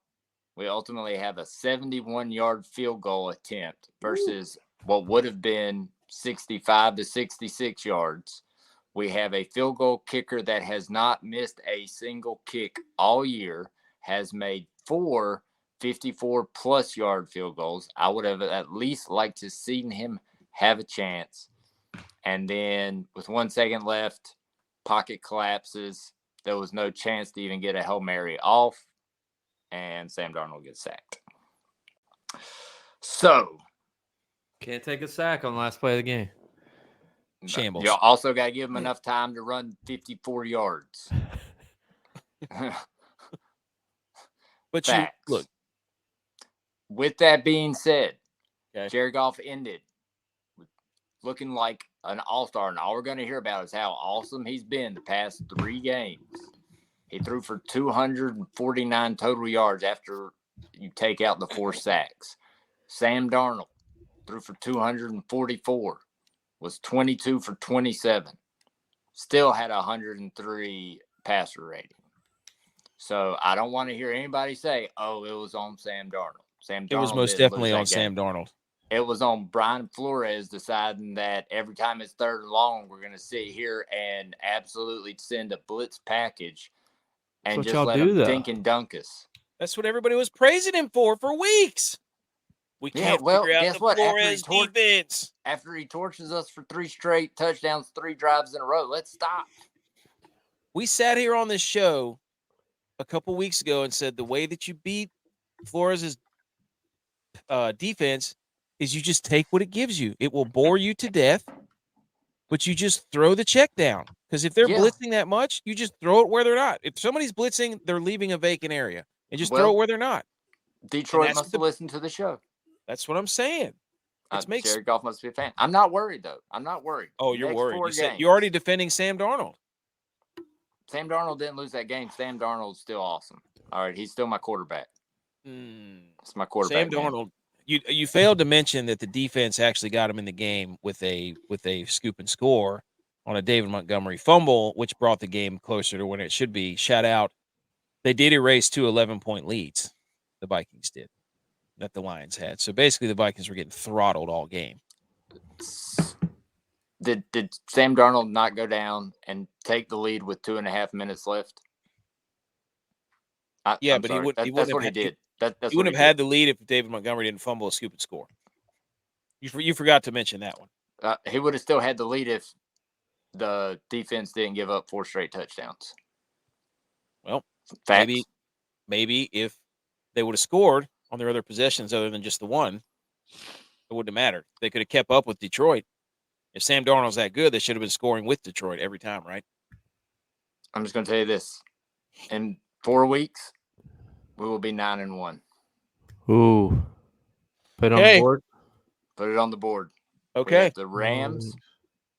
Speaker 3: we ultimately have a 71-yard field goal attempt versus what would have been 65 to 66 yards. We have a field goal kicker that has not missed a single kick all year, has made 4 54-plus yard field goals. I would have at least liked to see him have a chance. And then with 1 second left, pocket collapses. There was no chance to even get a Hail Mary off, and Sam Darnold gets sacked. So.
Speaker 4: Can't take a sack on the last play of the game.
Speaker 1: Shambles.
Speaker 3: You also got to give him enough time to run 54 yards.
Speaker 1: But
Speaker 3: Facts.
Speaker 1: Look.
Speaker 3: With that being said,
Speaker 1: okay.
Speaker 3: Jared Goff ended looking like an all-star, and all we're going to hear about is how awesome he's been the past 3 games. He threw for 249 total yards after you take out the 4 sacks. Sam Darnold threw for 244. Was 22 for 27. Still had 103 passer rating. So I don't want to hear anybody say, oh, it was on Sam Darnold.
Speaker 1: It was most definitely on Sam Darnold.
Speaker 3: It was on Brian Flores deciding that every time it's 3rd and long, we're going to sit here and absolutely send a blitz package and just let him dink and dunk us.
Speaker 1: That's what everybody was praising him for weeks. We can't figure out the Flores defense.
Speaker 3: After he torches us for 3 straight touchdowns, 3 drives in a row, let's stop.
Speaker 1: We sat here on this show a couple weeks ago and said the way that you beat Flores' defense is you just take what it gives you. It will bore you to death, but you just throw the check down. Because if they're blitzing that much, you just throw it where they're not. If somebody's blitzing, they're leaving a vacant area. And just throw it where they're not.
Speaker 3: Detroit must have listened to the show.
Speaker 1: That's what I'm saying.
Speaker 3: Jared Goff must be a fan. I'm not worried, though. I'm not worried.
Speaker 1: Oh, you're worried. You're already defending Sam Darnold.
Speaker 3: Sam Darnold didn't lose that game. Sam Darnold's still awesome. All right, he's still my quarterback. It's my quarterback.
Speaker 1: Sam Darnold. You failed to mention that the defense actually got him in the game with a scoop and score on a David Montgomery fumble, which brought the game closer to when it should be. Shout out. They did erase 2 11-point leads. The Vikings did. That the Lions had. So basically the Vikings were getting throttled all game.
Speaker 3: Did Sam Darnold not go down and take the lead with 2.5 minutes left?
Speaker 1: He wouldn't have had the lead if David Montgomery didn't fumble a scoop and score. You forgot to mention that one.
Speaker 3: He would have still had the lead if the defense didn't give up 4 straight touchdowns.
Speaker 1: Well,
Speaker 3: facts.
Speaker 1: Maybe if they would have scored on their other possessions other than just the one, it wouldn't have mattered. They could have kept up with Detroit. If Sam Darnold's that good, they should have been scoring with Detroit every time, right?
Speaker 3: I'm just going to tell you this. In 4 weeks, we will be 9-1.
Speaker 4: Ooh. Put it on the board?
Speaker 3: Put it on the board.
Speaker 1: Okay.
Speaker 3: We have the Rams.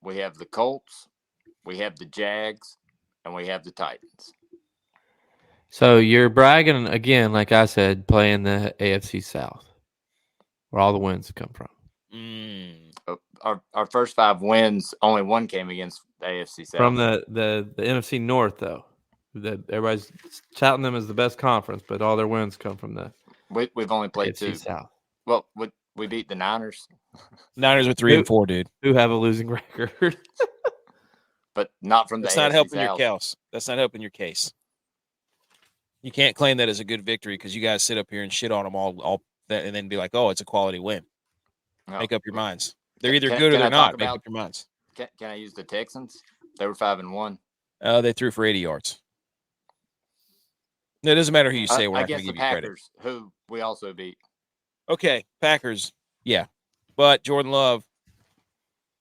Speaker 3: We have the Colts. We have the Jags. And we have the Titans.
Speaker 4: So you're bragging, again, like I said, playing the AFC South, where all the wins come from.
Speaker 3: Our first 5 wins, only one came against the AFC South.
Speaker 4: From the NFC North, though. Everybody's touting them as the best conference, but all their wins come from the
Speaker 3: We've only played
Speaker 4: AFC
Speaker 3: 2.
Speaker 4: South.
Speaker 3: Well, we beat the Niners.
Speaker 1: Niners are 3-4, dude.
Speaker 4: Who have a losing record.
Speaker 3: But not from the
Speaker 1: That's
Speaker 3: AFC
Speaker 1: not helping
Speaker 3: South.
Speaker 1: your case. That's not helping your case. You can't claim that as a good victory because you guys sit up here and shit on them all that, and then be like, "Oh, it's a quality win."
Speaker 3: No.
Speaker 1: Make up your minds. They're either good or they're not. Make up your minds.
Speaker 3: Can I use the Texans? They were 5-1.
Speaker 1: They threw for 80 yards. No, it doesn't matter who you say. We're not going to give you credit.
Speaker 3: Packers, who we also beat.
Speaker 1: Okay, Packers, yeah, but Jordan Love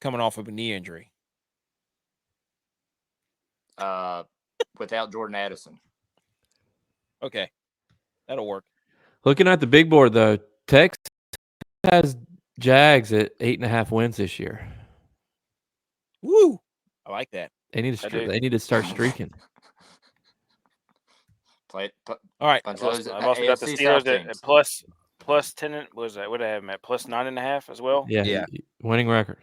Speaker 1: coming off of a knee injury.
Speaker 3: Without Jordan Addison.
Speaker 1: Okay, that'll work.
Speaker 4: Looking at the big board, though, Texas has Jags at 8.5 wins this year.
Speaker 1: Woo! I like that.
Speaker 4: They need to start streaking.
Speaker 3: All
Speaker 1: right.
Speaker 2: I've also got the Steelers at plus 10. What was that? What did I have them at? Plus 9.5 as well.
Speaker 4: Yeah. Winning record.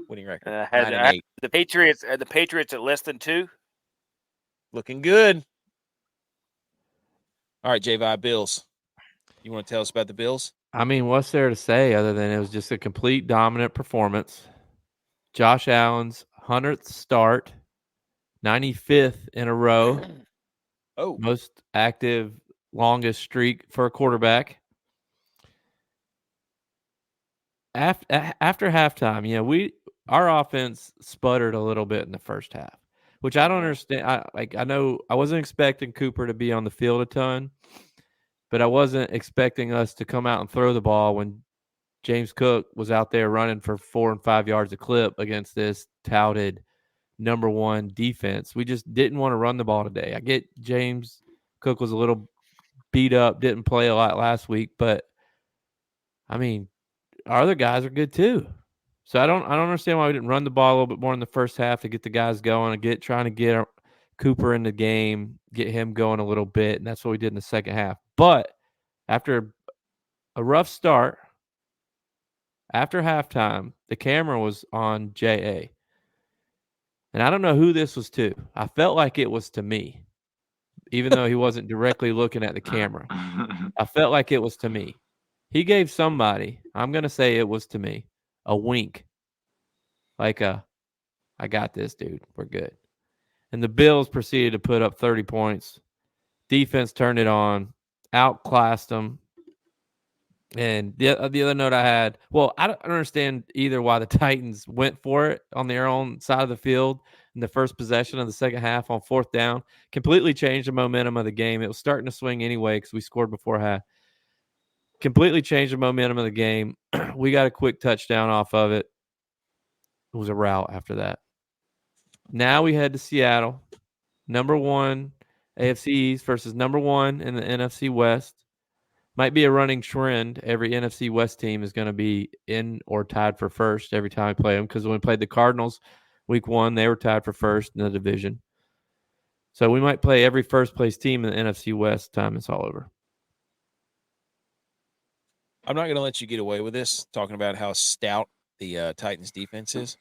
Speaker 1: And
Speaker 2: I had the Patriots. The Patriots at less than 2.
Speaker 1: Looking good. All right, J-Vi, Bills. You want to tell us about the Bills?
Speaker 4: I mean, what's there to say other than it was just a complete dominant performance? Josh Allen's 100th start, 95th in a row.
Speaker 1: Oh,
Speaker 4: most active, longest streak for a quarterback. After halftime, our offense sputtered a little bit in the first half, which I don't understand. I know I wasn't expecting Cooper to be on the field a ton, but I wasn't expecting us to come out and throw the ball when James Cook was out there running for 4 and 5 yards a clip against this touted number 1 defense. We just didn't want to run the ball today. I get James Cook was a little beat up, didn't play a lot last week, but I mean, our other guys are good too. So I don't understand why we didn't run the ball a little bit more in the first half to get the guys going and trying to get Cooper in the game, get him going a little bit, and that's what we did in the second half. But after a rough start, after halftime, the camera was on J.A. And I don't know who this was to. I felt like it was to me, even though he wasn't directly looking at the camera. I felt like it was to me. He gave somebody, I'm going to say it was to me, a wink. Like I got this, dude. We're good. And the Bills proceeded to put up 30 points. Defense turned it on, outclassed them. And the other note I had, I don't understand either why the Titans went for it on their own side of the field in the first possession of the second half on 4th down. Completely changed the momentum of the game. It was starting to swing anyway because we scored before half. Completely changed the momentum of the game. We got a quick touchdown off of it. It was a rout after that. Now we head to Seattle. Number 1 AFC East versus number 1 in the NFC West. Might be a running trend. Every NFC West team is going to be in or tied for first every time we play them, because when we played the Cardinals week 1, they were tied for first in the division. So we might play every first-place team in the NFC West time it's all over.
Speaker 1: I'm not going to let you get away with this, talking about how stout the Titans defense is.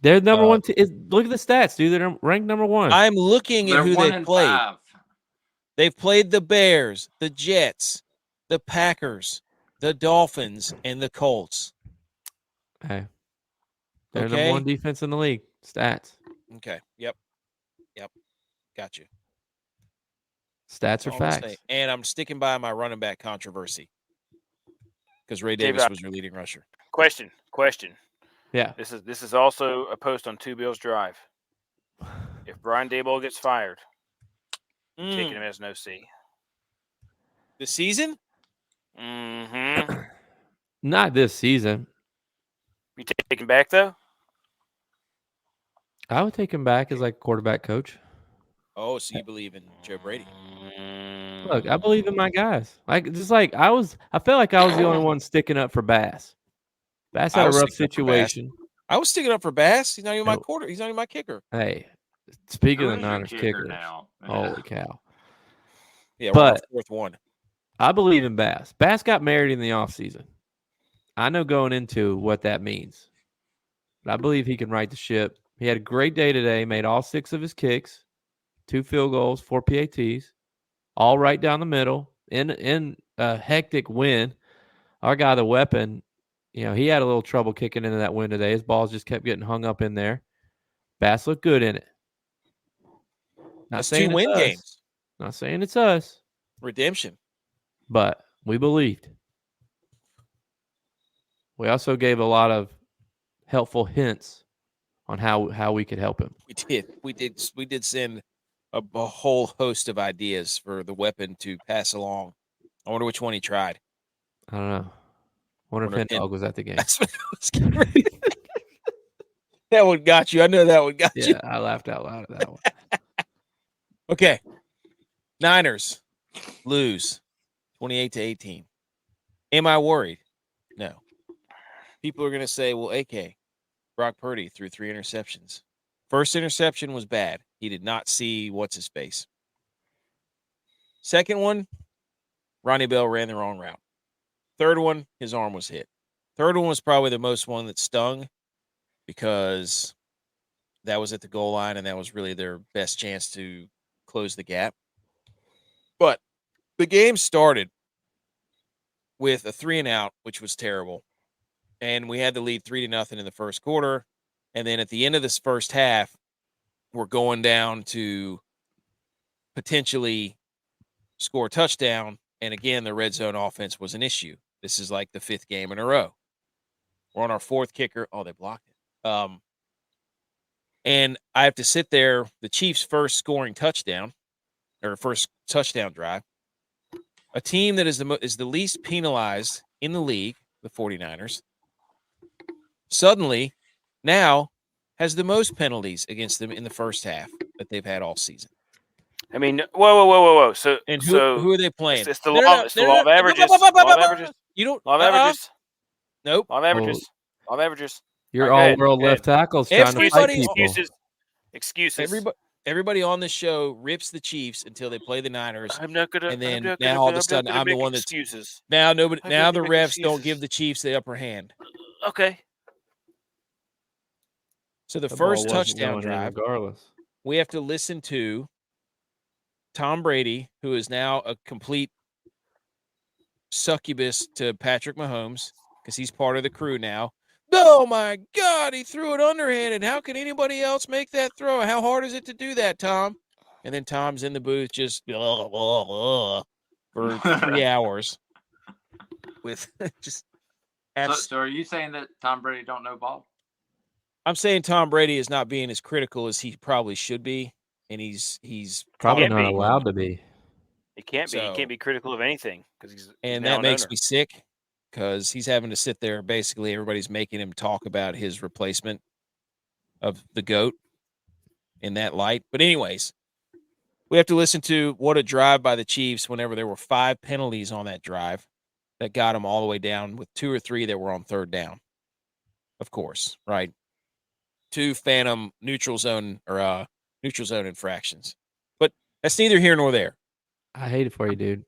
Speaker 4: They're number 1. Look at the stats, dude. They're ranked number 1.
Speaker 1: I'm looking at who they've played.
Speaker 3: 5.
Speaker 1: They've played the Bears, the Jets, the Packers, the Dolphins, and the Colts.
Speaker 4: Hey, they're number 1 defense in the league. Stats.
Speaker 1: Okay. Yep. Got you.
Speaker 4: Stats are facts.
Speaker 1: And I'm sticking by my running back controversy because Ray Davis was your leading rusher.
Speaker 2: Question.
Speaker 4: Yeah.
Speaker 2: This is also a post on Two Bills Drive. If Brian Daboll gets fired, taking him as an OC.
Speaker 1: This season?
Speaker 2: Mm-hmm.
Speaker 4: Not this season.
Speaker 2: You take him back though?
Speaker 4: I would take him back as like a quarterback coach.
Speaker 1: Oh, so you believe in Joe Brady?
Speaker 4: Look, I believe in my guys. I felt like I was the only one sticking up for Bass. Bass had a rough situation.
Speaker 1: I was sticking up for Bass. He's not even my quarter. He's not even my kicker.
Speaker 4: Hey, speaking of the
Speaker 3: Who's your
Speaker 4: Niners kickers,
Speaker 3: now?
Speaker 4: holy cow.
Speaker 1: Yeah, we're on our fourth one.
Speaker 4: I believe in Bass. Bass got married in the offseason. I know going into what that means. But I believe he can right the ship. He had a great day today, made all 6 of his kicks, 2 field goals, 4 PATs, all right down the middle in a hectic win. Our guy, the weapon, he had a little trouble kicking into that win today. His balls just kept getting hung up in there. Bass looked good in it.
Speaker 1: That's 2 win games.
Speaker 4: Not saying it's us.
Speaker 1: Redemption.
Speaker 4: But we believed. We also gave a lot of helpful hints on how we could help him.
Speaker 1: We did send a whole host of ideas for the weapon to pass along. I wonder which one he tried.
Speaker 4: I don't know. I wonder if Dog was at the game.
Speaker 1: That's what I was getting ready to think. That one got you. I know that one got you.
Speaker 4: Yeah, I laughed out loud at that one.
Speaker 1: Okay. Niners lose 28-18. Am I worried? No. People are going to say, well, AK, Brock Purdy threw 3 interceptions. First interception was bad. He did not see what's-his-face. Second one, Ronnie Bell ran the wrong route. Third one, his arm was hit. Third one was probably the most one that stung because that was at the goal line and that was really their best chance to close the gap. But the game started with a 3-and-out, which was terrible. And we had the lead 3-0 in the first quarter. And then at the end of this first half, we're going down to potentially score a touchdown. And again, the red zone offense was an issue. This is like the 5th game in a row. We're on our 4th kicker. Oh, they blocked it. And I have to sit there, the Chiefs' first scoring touchdown, or first touchdown drive. A team that is the least penalized in the league, the 49ers, suddenly now has the most penalties against them in the first half that they've had all season.
Speaker 2: I mean, whoa. So
Speaker 1: who are they playing?
Speaker 2: It's the law of averages. Law of averages.
Speaker 1: You don't
Speaker 2: law of averages.
Speaker 1: Nope.
Speaker 2: Law of averages. Law of averages.
Speaker 4: Your all-world left tackles trying to fight people.
Speaker 2: Excuses.
Speaker 1: Everybody on this show rips the Chiefs until they play the Niners.
Speaker 2: I'm not gonna.
Speaker 1: And then now all of a sudden I'm the one that's
Speaker 2: excuses.
Speaker 1: Now the refs don't give the Chiefs the upper hand.
Speaker 2: Okay.
Speaker 1: So the first touchdown drive, regardless, we have to listen to Tom Brady, who is now a complete succubus to Patrick Mahomes because he's part of the crew now. Oh, my God, he threw it underhanded. How can anybody else make that throw? How hard is it to do that, Tom? And then Tom's in the booth just for 3 hours with just
Speaker 3: so are you saying that Tom Brady don't know ball?
Speaker 1: I'm saying Tom Brady is not being as critical as he probably should be, and he's
Speaker 4: probably not allowed to be.
Speaker 2: He can't be. He can't be critical of anything because he's
Speaker 1: that makes me sick because he's having to sit there. Basically, everybody's making him talk about his replacement of the GOAT in that light. But anyways, we have to listen to what a drive by the Chiefs whenever there were 5 penalties on that drive that got them all the way down with 2 or 3 that were on third down. Of course, right? 2 phantom neutral zone infractions. But that's neither here nor there.
Speaker 4: I hate it for you, dude.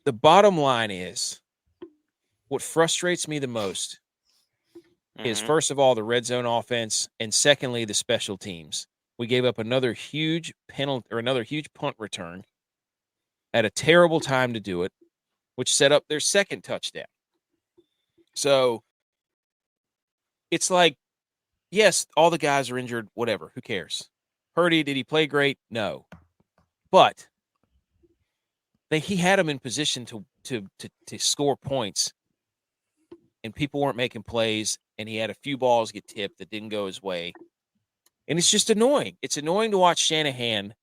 Speaker 1: The bottom line is what frustrates me the most is, first of all, the red zone offense, and secondly, the special teams. We gave up another huge penalty or another huge punt return at a terrible time to do it, which set up their second touchdown. So it's like, yes, all the guys are injured, whatever, who cares? Purdy, did he play great? No. But he had him in position to score points, and people weren't making plays, and he had a few balls get tipped that didn't go his way. And it's just annoying. It's annoying to watch Shanahan.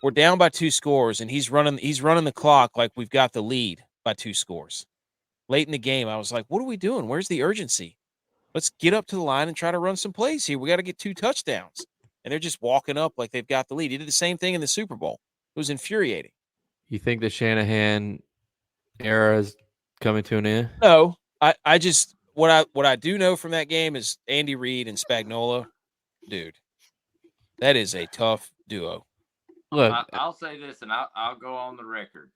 Speaker 1: We're down by 2 scores, and he's running the clock like we've got the lead. by 2 scores. Late in the game, I was like, what are we doing? Where's the urgency? Let's get up to the line and try to run some plays here. We got to get 2 touchdowns. And they're just walking up like they've got the lead. He did the same thing in the Super Bowl. It was infuriating.
Speaker 4: You think the Shanahan era is coming to an end?
Speaker 1: No, I just what I do know from that game is Andy Reid and Spagnuolo, dude. That is a tough duo.
Speaker 4: Look,
Speaker 3: I'll say this, and I'll go on the record,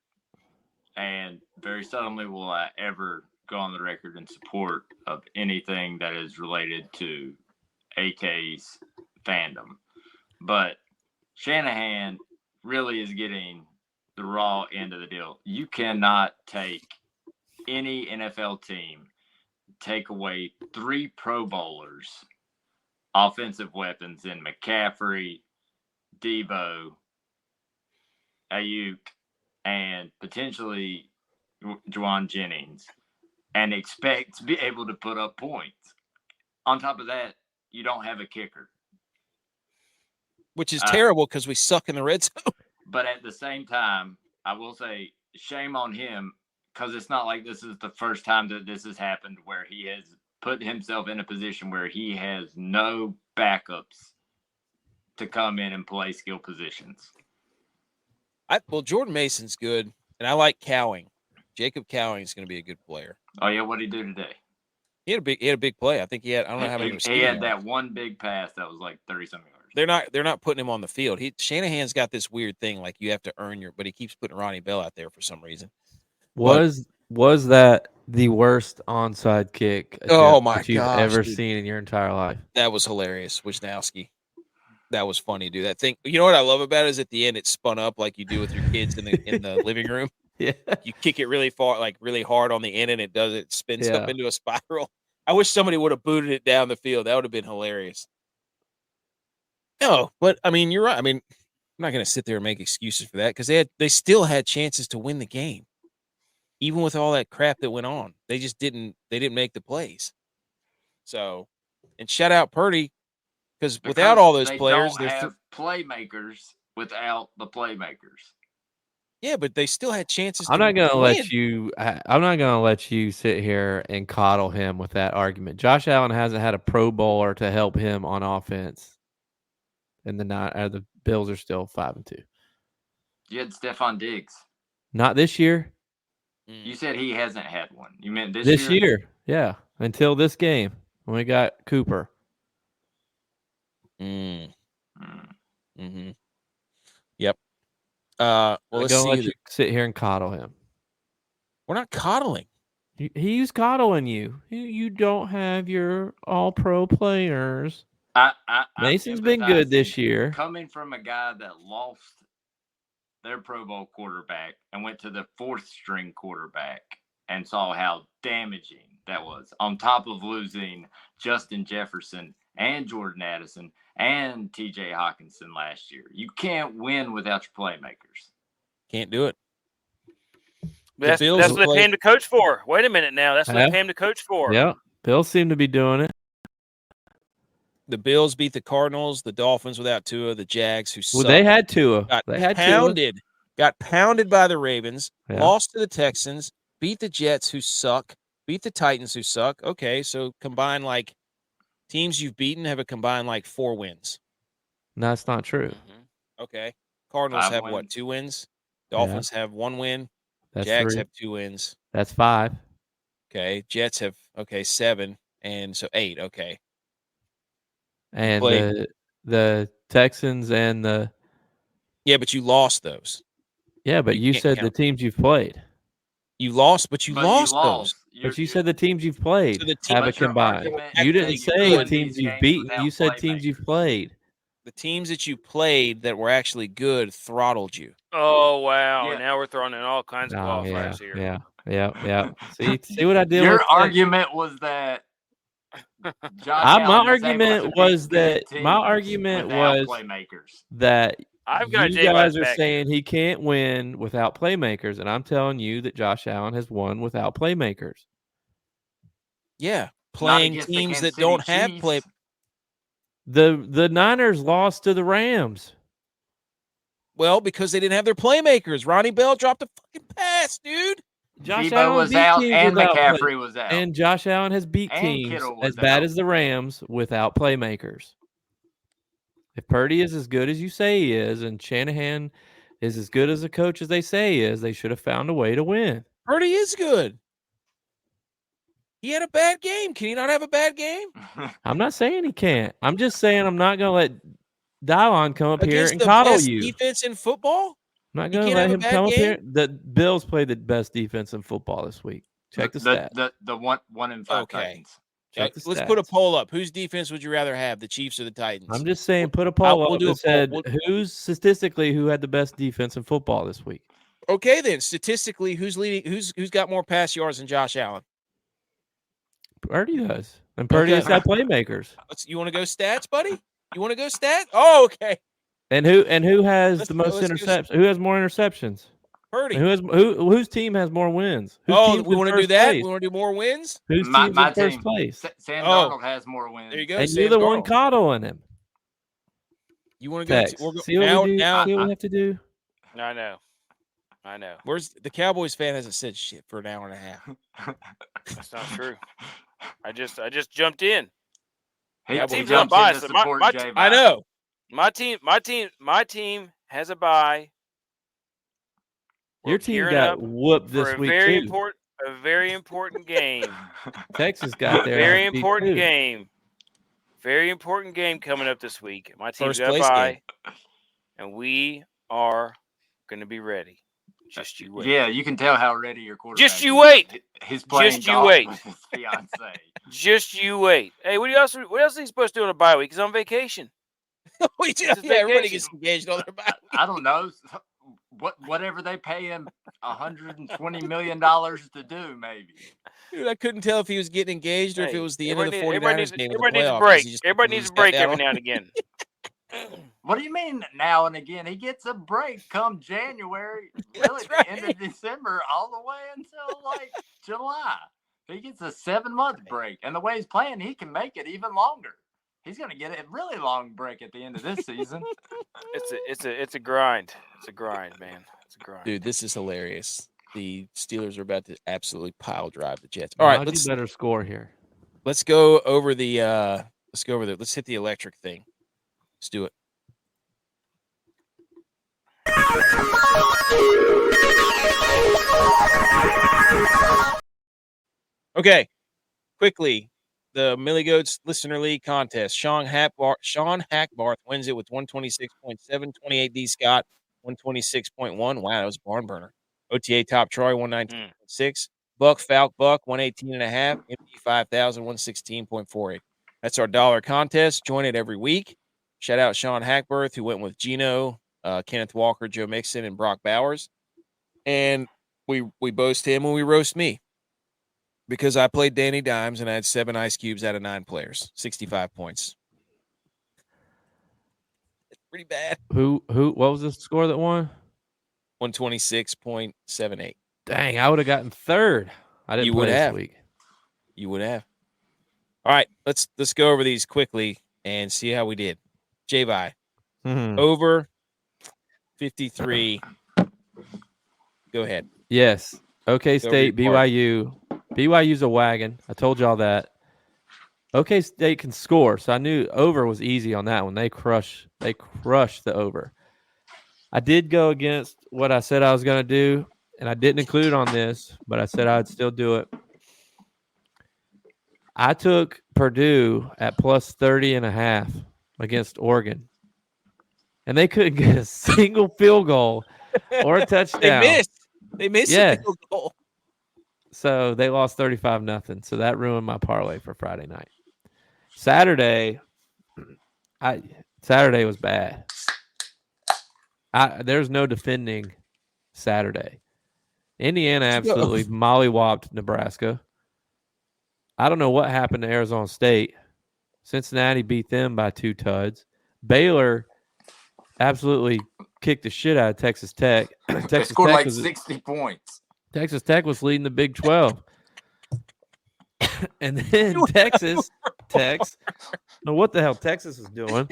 Speaker 3: and very seldomly will I ever go on the record in support of anything that is related to AK's fandom. But Shanahan really is getting the raw end of the deal. You cannot take any NFL team, take away 3 Pro Bowlers, offensive weapons in McCaffrey, Debo, Ayuk, and potentially Juwan Jennings, and expect to be able to put up points. On top of that, you don't have a kicker.
Speaker 1: Which is terrible because we suck in the red zone.
Speaker 3: But at the same time, I will say shame on him, because it's not like this is the first time that this has happened where he has put himself in a position where he has no backups to come in and play skill positions.
Speaker 1: Well, Jordan Mason's good, and I like Cowing. Jacob Cowing is going to be a good player.
Speaker 3: Oh yeah, what did he do today?
Speaker 1: He had a big play. I think he had. I don't know how many.
Speaker 3: He had that one big pass that was like 30-something yards.
Speaker 1: They're not putting him on the field. Shanahan's got this weird thing like you have to earn your, but he keeps putting Ronnie Bell out there for some reason.
Speaker 4: Was that the worst onside kick
Speaker 1: oh my
Speaker 4: that you've ever seen in your entire life?
Speaker 1: That was hilarious, Wisnowski. That was funny, dude. That thing. You know what I love about it is at the end it spun up like you do with your kids in the living room.
Speaker 4: Yeah,
Speaker 1: you kick it really far, like really hard on the end, and it spins up into a spiral. I wish somebody would have booted it down the field. That would have been hilarious. No, but I mean, you're right. I mean, I'm not going to sit there and make excuses for that because they still had chances to win the game, even with all that crap that went on. They just didn't make the plays. So, and shout out Purdy because without all those players,
Speaker 3: they don't have playmakers without the playmakers.
Speaker 1: Yeah, but they still had chances.
Speaker 4: I'm not going to let you sit here and coddle him with that argument. Josh Allen hasn't had a Pro Bowler to help him on offense. And the Bills are still 5-2.
Speaker 3: You had Stephon Diggs.
Speaker 4: Not this year.
Speaker 3: You said he hasn't had one. You meant this year?
Speaker 4: This year, yeah. Until this game when we got Cooper.
Speaker 1: Yep. Well, let's see.
Speaker 4: Let you sit here and coddle him.
Speaker 1: We're not coddling.
Speaker 4: He's coddling you. You don't have your all-pro players. Mason's been good this year.
Speaker 3: Coming from a guy that lost their Pro Bowl quarterback and went to the 4th-string quarterback and saw how damaging that was, on top of losing Justin Jefferson and Jordan Addison and TJ Hawkinson last year. You can't win without your playmakers.
Speaker 1: Can't do it.
Speaker 2: That's what they pay him to coach for. Wait a minute now. That's what they pay him to coach for.
Speaker 4: Yeah. Bills seem to be doing it.
Speaker 1: The Bills beat the Cardinals, the Dolphins without Tua, the Jags, who sucked.
Speaker 4: Well, they had Tua. They had
Speaker 1: pounded. Got pounded by the Ravens,
Speaker 4: Yeah.
Speaker 1: Lost to the Texans, beat the Jets, who suck, beat the Titans, who suck. Okay, so combine like teams you've beaten have a combined like 4 wins.
Speaker 4: No, that's not true.
Speaker 1: Okay. Cardinals
Speaker 3: 5
Speaker 1: have
Speaker 3: wins.
Speaker 1: what, 2 wins? Dolphins have 1 win.
Speaker 4: That's
Speaker 1: Jags
Speaker 4: 3.
Speaker 1: have 2 wins.
Speaker 4: That's 5.
Speaker 1: Okay. Jets have 7, and so 8. Okay.
Speaker 4: And the Texans and the
Speaker 1: but you lost those.
Speaker 4: Yeah, but you said the teams you've played.
Speaker 1: You lost, but you lost those.
Speaker 4: But you said the teams you've played
Speaker 1: So
Speaker 4: have a combined. You didn't say teams you've beaten. You said teams you've played.
Speaker 1: The teams that you played that were actually good throttled you.
Speaker 2: Oh, wow.
Speaker 3: Yeah.
Speaker 2: Now we're throwing in all kinds of qualifiers here.
Speaker 4: Yeah. See what I did?
Speaker 3: Your argument was that
Speaker 4: my argument was
Speaker 3: playmakers.
Speaker 4: that
Speaker 2: I've got
Speaker 4: you guys are saying he can't win without playmakers, and I'm telling you that Josh Allen has won without playmakers.
Speaker 1: Yeah, playing teams that don't have play.
Speaker 4: The Niners lost to the Rams.
Speaker 1: Well, because they didn't have their playmakers. Ronnie Bell dropped a fucking pass, dude.
Speaker 4: Josh
Speaker 3: Debo
Speaker 4: Allen
Speaker 3: was
Speaker 4: beat
Speaker 3: out
Speaker 4: teams
Speaker 3: and
Speaker 4: without
Speaker 3: McCaffrey was out.
Speaker 4: and Josh Allen has beat
Speaker 3: And
Speaker 4: teams
Speaker 3: Kittle was
Speaker 4: as bad
Speaker 3: out.
Speaker 4: as the Rams without playmakers. If Purdy is as good as you say he is, and Shanahan is as good as a coach as they say he is, they should have found a way to win.
Speaker 1: Purdy is good. He had a bad game. Can he not have a bad game?
Speaker 4: I'm not saying he can't. I'm just saying I'm not going to let DYLON come up here
Speaker 1: Against
Speaker 4: and
Speaker 1: the
Speaker 4: coddle
Speaker 1: best
Speaker 4: you.
Speaker 1: defense in football?
Speaker 4: I'm not
Speaker 1: You
Speaker 4: going to
Speaker 1: can't
Speaker 4: let
Speaker 1: have a
Speaker 4: him
Speaker 1: bad
Speaker 4: come up
Speaker 1: game?
Speaker 4: here. The Bills played the best defense in football this week. Check the stats.
Speaker 3: The 1 in 5
Speaker 1: Okay.
Speaker 3: Titans.
Speaker 4: Check the
Speaker 1: Let's
Speaker 4: stats.
Speaker 1: put a poll up. Whose defense would you rather have, the Chiefs or the Titans?
Speaker 4: I'm just saying, put a poll
Speaker 1: we'll
Speaker 4: up
Speaker 1: do
Speaker 4: that
Speaker 1: a poll.
Speaker 4: said
Speaker 1: We'll-
Speaker 4: who's statistically who had the best defense in football this week.
Speaker 1: Okay, then statistically, who's leading? Who's got more pass yards than Josh Allen?
Speaker 4: Purdy does, and Purdy has got playmakers.
Speaker 1: You want to go stats, buddy? You want to go stats? Oh, okay.
Speaker 4: And who has
Speaker 1: Let's
Speaker 4: the
Speaker 1: go-
Speaker 4: most
Speaker 1: let's go-
Speaker 4: interceptions? Who has more interceptions?
Speaker 1: Purdy.
Speaker 4: And whose team has more wins? Whose
Speaker 1: Oh,
Speaker 4: team's
Speaker 1: we
Speaker 4: in
Speaker 1: want to do
Speaker 4: first
Speaker 1: that?
Speaker 4: place?
Speaker 1: We want to do more wins?
Speaker 4: Whose
Speaker 3: My
Speaker 4: team's in first
Speaker 3: team.
Speaker 4: place?
Speaker 3: Sam
Speaker 1: Oh.
Speaker 3: Darnold has more wins.
Speaker 1: There you go.
Speaker 4: And
Speaker 1: Sam
Speaker 4: you're the one
Speaker 1: Darnold.
Speaker 4: coddling him.
Speaker 1: You want to go?
Speaker 4: Tex. See what we do?
Speaker 1: Now,
Speaker 4: See what we have to do?
Speaker 2: I know.
Speaker 1: where's the Cowboys fan hasn't said shit for an hour and a half.
Speaker 2: That's not true. I just jumped in.
Speaker 3: He
Speaker 1: Yeah,
Speaker 2: team's
Speaker 3: jumped
Speaker 2: on
Speaker 3: in
Speaker 2: bye,
Speaker 3: to
Speaker 2: so my-
Speaker 3: support
Speaker 2: my
Speaker 3: J.
Speaker 1: I know.
Speaker 2: My team has a bye.
Speaker 4: Your
Speaker 2: We're
Speaker 4: team
Speaker 2: gearing
Speaker 4: got
Speaker 2: up
Speaker 4: whooped
Speaker 2: for
Speaker 4: this
Speaker 2: a
Speaker 4: week
Speaker 2: very
Speaker 4: too.
Speaker 2: important game.
Speaker 4: Texas got there.
Speaker 2: Very
Speaker 4: last week,
Speaker 2: important
Speaker 4: too.
Speaker 2: game. Very important game coming up this week. My team's
Speaker 1: First
Speaker 2: got a
Speaker 1: place
Speaker 2: bye, and we are going to be ready. Just you wait.
Speaker 3: Yeah, you can tell how ready your quarterback
Speaker 2: Just you
Speaker 3: is.
Speaker 2: wait.
Speaker 3: He's playing
Speaker 2: Just you
Speaker 3: golf
Speaker 2: wait.
Speaker 3: with his fiance.
Speaker 2: Just you wait. Hey, what else is he supposed to do on a bye week? He's on vacation.
Speaker 1: We do.
Speaker 2: It's his
Speaker 1: Yeah, everybody
Speaker 2: vacation.
Speaker 1: gets engaged on their bye.
Speaker 3: I don't know. Whatever they pay him $120 million to do, maybe.
Speaker 1: Dude, I couldn't tell if he was getting engaged or if it was the end of the 49ers
Speaker 2: everybody needs,
Speaker 1: game.
Speaker 2: everybody needs a
Speaker 1: playoffs,
Speaker 2: break.
Speaker 1: he just
Speaker 2: Everybody needs a
Speaker 1: got
Speaker 2: break
Speaker 1: that
Speaker 2: every
Speaker 1: on.
Speaker 2: now and again.
Speaker 3: What do you mean now and again? He gets a break come January, really
Speaker 1: That's
Speaker 3: the end of December, all the way until like July. He gets a 7-month break. And the way he's playing, he can make it even longer. He's gonna get a really long break at the end of this season.
Speaker 2: It's a grind. It's a grind, man. It's a grind.
Speaker 1: Dude, this is hilarious. The Steelers are about to absolutely pile drive the Jets. All right,
Speaker 4: Najee better score here.
Speaker 1: let's go over the let's hit the electric thing. Let's do it. Okay, quickly, the Millie Goats Listener League contest. Sean Hackbarth wins it with 126.7, 28 D. Scott, 126.1. Wow, that was a barn burner. OTA Top Troy, 119.6. Buck Falk Buck, 118.5. MD 5,000, 116.48. That's our dollar contest. Join it every week. Shout out Sean Hackbarth, who went with Gino, Kenneth Walker, Joe Mixon, and Brock Bowers. And we boast him when we roast me. Because I played Danny Dimes and I had 7 ice cubes out of 9 players, 65 points. It's pretty bad.
Speaker 4: What was the score that won?
Speaker 1: 126.78.
Speaker 4: Dang, I would have gotten third. I didn't
Speaker 1: You
Speaker 4: play
Speaker 1: would
Speaker 4: this
Speaker 1: have.
Speaker 4: week.
Speaker 1: You would have. All right, let's go over these quickly and see how we did. J-Vi, over 53. Go ahead.
Speaker 4: Yes. OK
Speaker 1: Go
Speaker 4: State,
Speaker 1: over your part.
Speaker 4: BYU. BYU's a wagon. I told y'all that. OK State can score, so I knew over was easy on that one. They crushed the over. I did go against what I said I was going to do, and I didn't include it on this, but I said I'd still do it. I took Purdue at plus 30.5 against Oregon, and they couldn't get a single field goal or a touchdown.
Speaker 1: They missed
Speaker 4: Yeah.
Speaker 1: the field goal.
Speaker 4: So they lost 35-0. So that ruined my parlay for Friday night. Saturday was bad. There's no defending Saturday. Indiana absolutely mollywopped Nebraska. I don't know what happened to Arizona State. Cincinnati beat them by 2 tuds. Baylor absolutely kicked the shit out of Texas Tech.
Speaker 3: They scored like 60 points.
Speaker 4: Texas Tech was leading the Big 12. And then Texas, know what the hell Texas was doing.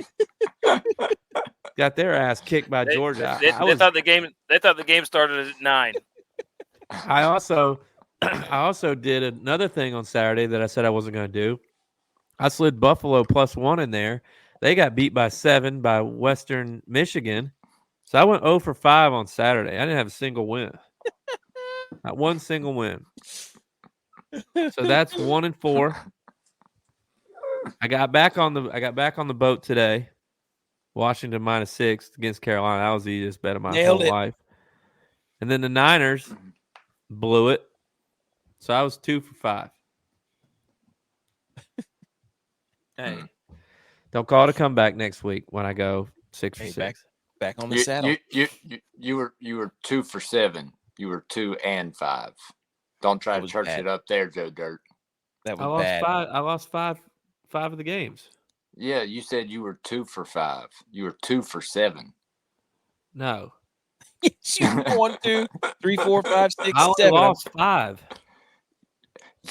Speaker 4: Got their ass kicked by Georgia.
Speaker 2: They thought the game started at 9.
Speaker 4: I also did another thing on Saturday that I said I wasn't going to do. I slid Buffalo +1 in there. They got beat by 7 by Western Michigan. So I went 0 for 5 on Saturday. I didn't have a single win. Not one single win. So that's 1-4. I got back on the boat today. Washington -6 against Carolina. That was the easiest bet of my whole life. And then the Niners blew it. So I was 2 for 5. Hey, don't call it a comeback next week when I go 6 for 6.
Speaker 1: Back on the saddle.
Speaker 3: You were 2 for 7. You were 2 and 5. Don't try to church it up there, Joe Dirt.
Speaker 1: That was bad.
Speaker 4: I lost five of the games.
Speaker 3: Yeah, you said you were 2 for 5. You were 2 for 7.
Speaker 4: No.
Speaker 1: You 1, 2, 3, 4, 5, 6,
Speaker 4: I
Speaker 1: 7.
Speaker 4: lost 5.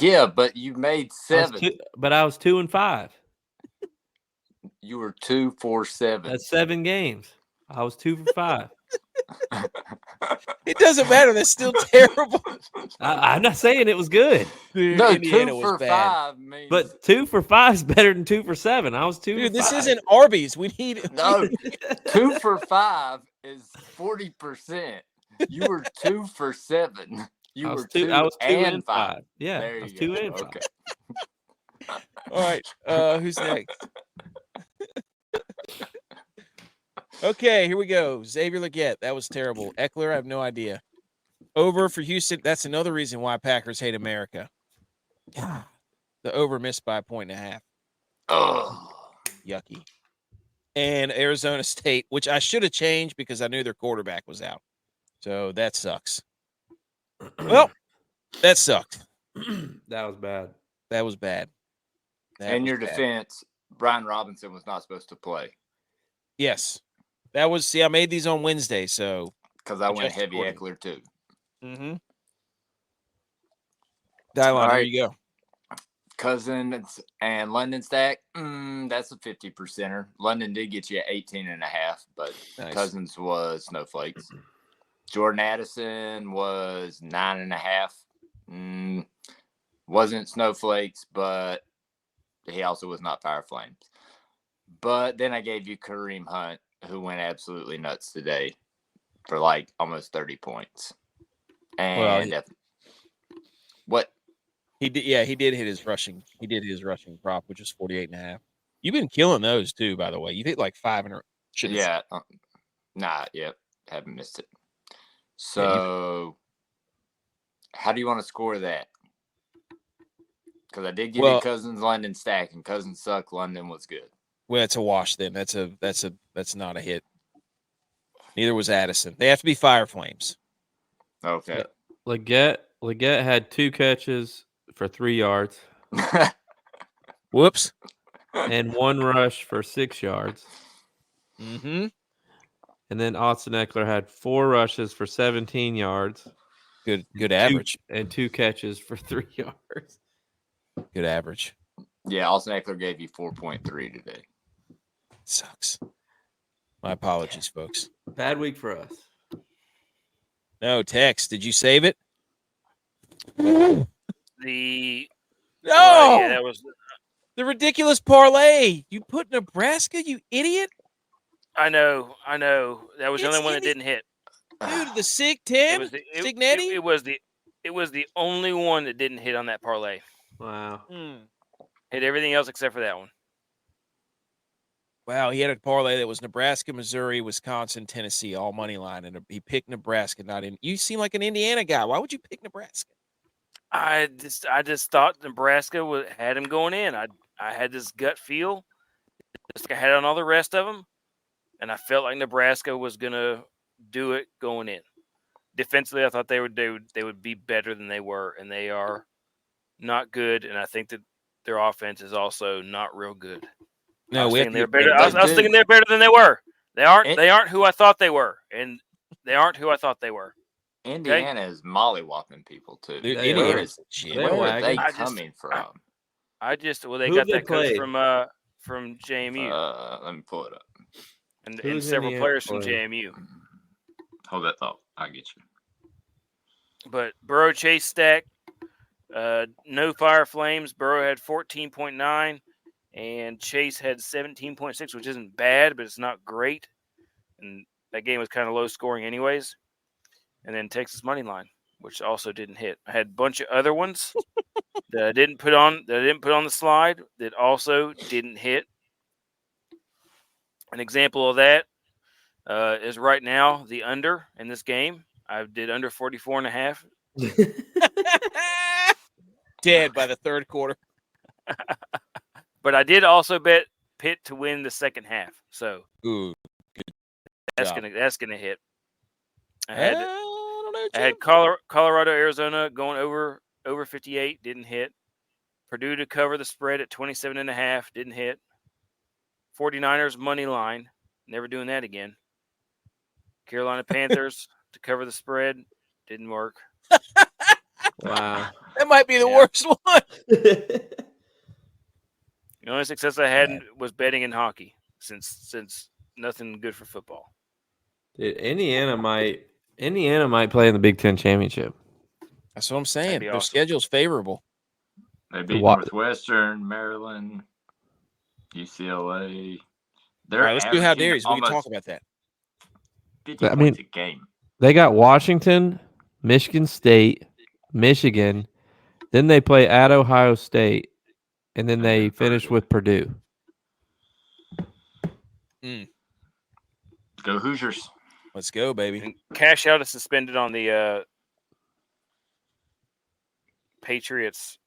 Speaker 3: Yeah, but you made 7.
Speaker 4: I was 2 and 5.
Speaker 3: You were 2 for 7.
Speaker 4: That's 7 games. I was 2 for 5.
Speaker 1: It doesn't matter. That's still terrible.
Speaker 4: I'm not saying it was good.
Speaker 1: Dude,
Speaker 3: No,
Speaker 1: Indiana
Speaker 3: 2
Speaker 1: was
Speaker 3: for
Speaker 1: bad.
Speaker 3: 5 means.
Speaker 4: But 2 for 5 is better than 2 for 7. I was 2
Speaker 1: Dude,
Speaker 4: for
Speaker 1: this
Speaker 4: 5.
Speaker 1: isn't Arby's. We need
Speaker 3: No, 2 for 5 is 40%. You were 2 for 7. You were 2
Speaker 4: I was 2
Speaker 3: and 5.
Speaker 4: Yeah,
Speaker 3: There
Speaker 4: I was
Speaker 3: you
Speaker 4: 2
Speaker 3: go.
Speaker 4: and 5.
Speaker 3: Okay.
Speaker 1: All right. Who's next? Okay, here we go. Xavier Legette. That was terrible. Eckler, I have no idea. Over for Houston. That's another reason why Packers hate America. The over missed by 1.5.
Speaker 3: Oh,
Speaker 1: Yucky. And Arizona State, which I should have changed because I knew their quarterback was out. So that sucks. Well, that sucked.
Speaker 4: That was bad.
Speaker 1: That was bad.
Speaker 3: In your defense, Brian Robinson was not supposed to play.
Speaker 1: Yes. That was, I made these on Wednesday, so.
Speaker 3: Because I went heavy Eckler, too.
Speaker 1: Mm-hmm. DYLON, here you go.
Speaker 3: Cousins and London stack, that's a 50%er. London did get you 18.5, but nice. Cousins was snowflakes. Jordan Addison was 9.5. Wasn't snowflakes, but he also was not fire flames. But then I gave you Kareem Hunt, who went absolutely nuts today for like almost 30 points. And what?
Speaker 1: He did, yeah, he did hit his rushing. He did his rushing prop, which was 48.5. You've been killing those too, by the way. You hit like 5 in a row.
Speaker 3: Yeah, haven't missed it. So, how do you want to score that? Because I did give you Cousins London stack, and Cousins suck. London was good.
Speaker 1: Well, it's a wash then. That's not a hit. Neither was Addison. They have to be fire flames.
Speaker 3: Okay.
Speaker 4: Legette had 2 catches for 3 yards.
Speaker 1: Whoops.
Speaker 4: And 1 rush for 6 yards.
Speaker 1: Mm-hmm.
Speaker 4: And then Austin Eckler had 4 rushes for 17 yards.
Speaker 1: Good average.
Speaker 4: And 2 catches for 3 yards.
Speaker 1: Good average.
Speaker 3: Yeah, Austin Eckler gave you 4.3 today.
Speaker 1: Sucks. My apologies, folks.
Speaker 4: Bad week for us.
Speaker 1: No, Tex, did you save it?
Speaker 2: Yeah, that was
Speaker 1: the ridiculous parlay. You put Nebraska, you idiot.
Speaker 2: I know. That was the only one that didn't hit.
Speaker 1: Dude, the Sig 10? Signetti?
Speaker 2: It was the only one that didn't hit on that parlay.
Speaker 4: Wow.
Speaker 2: Hit everything else except for that one.
Speaker 1: Wow, he had a parlay that was Nebraska, Missouri, Wisconsin, Tennessee, all money line, and he picked Nebraska. You seem like an Indiana guy. Why would you pick Nebraska?
Speaker 2: I just thought Nebraska had him going in. I had this gut feel, just like I had on all the rest of them, and I felt like Nebraska was gonna do it going in. Defensively, I thought they would be better than they were, and they are not good. And I think that their offense is also not real good.
Speaker 1: No,
Speaker 2: I was thinking they're better than they were. They aren't who I thought they were, and they aren't who I thought they were.
Speaker 3: Indiana is mollywopping people too.
Speaker 1: Dude,
Speaker 3: where are they coming from?
Speaker 2: They got that coach from JMU.
Speaker 3: Let me pull it up.
Speaker 2: And several players from JMU.
Speaker 3: Hold that thought. I get you.
Speaker 2: But Burrow Chase stack, no fire flames. Burrow had 14.9, and Chase had 17.6, which isn't bad, but it's not great. And that game was kind of low scoring, anyways. And then Texas money line, which also didn't hit. I had a bunch of other ones that I didn't put on the slide that also didn't hit. An example of that is right now the under in this game. I did under 44.5.
Speaker 1: Dead by the third quarter.
Speaker 2: But I did also bet Pitt to win the second half. So
Speaker 1: Ooh,
Speaker 2: that's
Speaker 1: job.
Speaker 2: gonna hit. I
Speaker 1: don't know,
Speaker 2: had Colorado, Arizona going over 58, didn't hit. Purdue to cover the spread at 27.5, didn't hit. 49ers money line, never doing that again. Carolina Panthers to cover the spread, didn't work.
Speaker 4: Wow.
Speaker 1: That might be the worst one.
Speaker 2: The only success I had was betting in hockey, since nothing good for football.
Speaker 4: Dude, Indiana might play in the Big Ten championship.
Speaker 1: That's what I'm saying. Their
Speaker 2: awesome.
Speaker 1: schedule's favorable.
Speaker 3: They beat Northwestern, Maryland, UCLA.
Speaker 1: All right, let's do how dare you. We can talk about that.
Speaker 3: 50 points a game.
Speaker 4: They got Washington, Michigan State, Michigan. Then they play at Ohio State, and then they finish with Purdue.
Speaker 3: Go Hoosiers.
Speaker 1: Let's go, baby.
Speaker 2: And cash out is suspended on the Patriots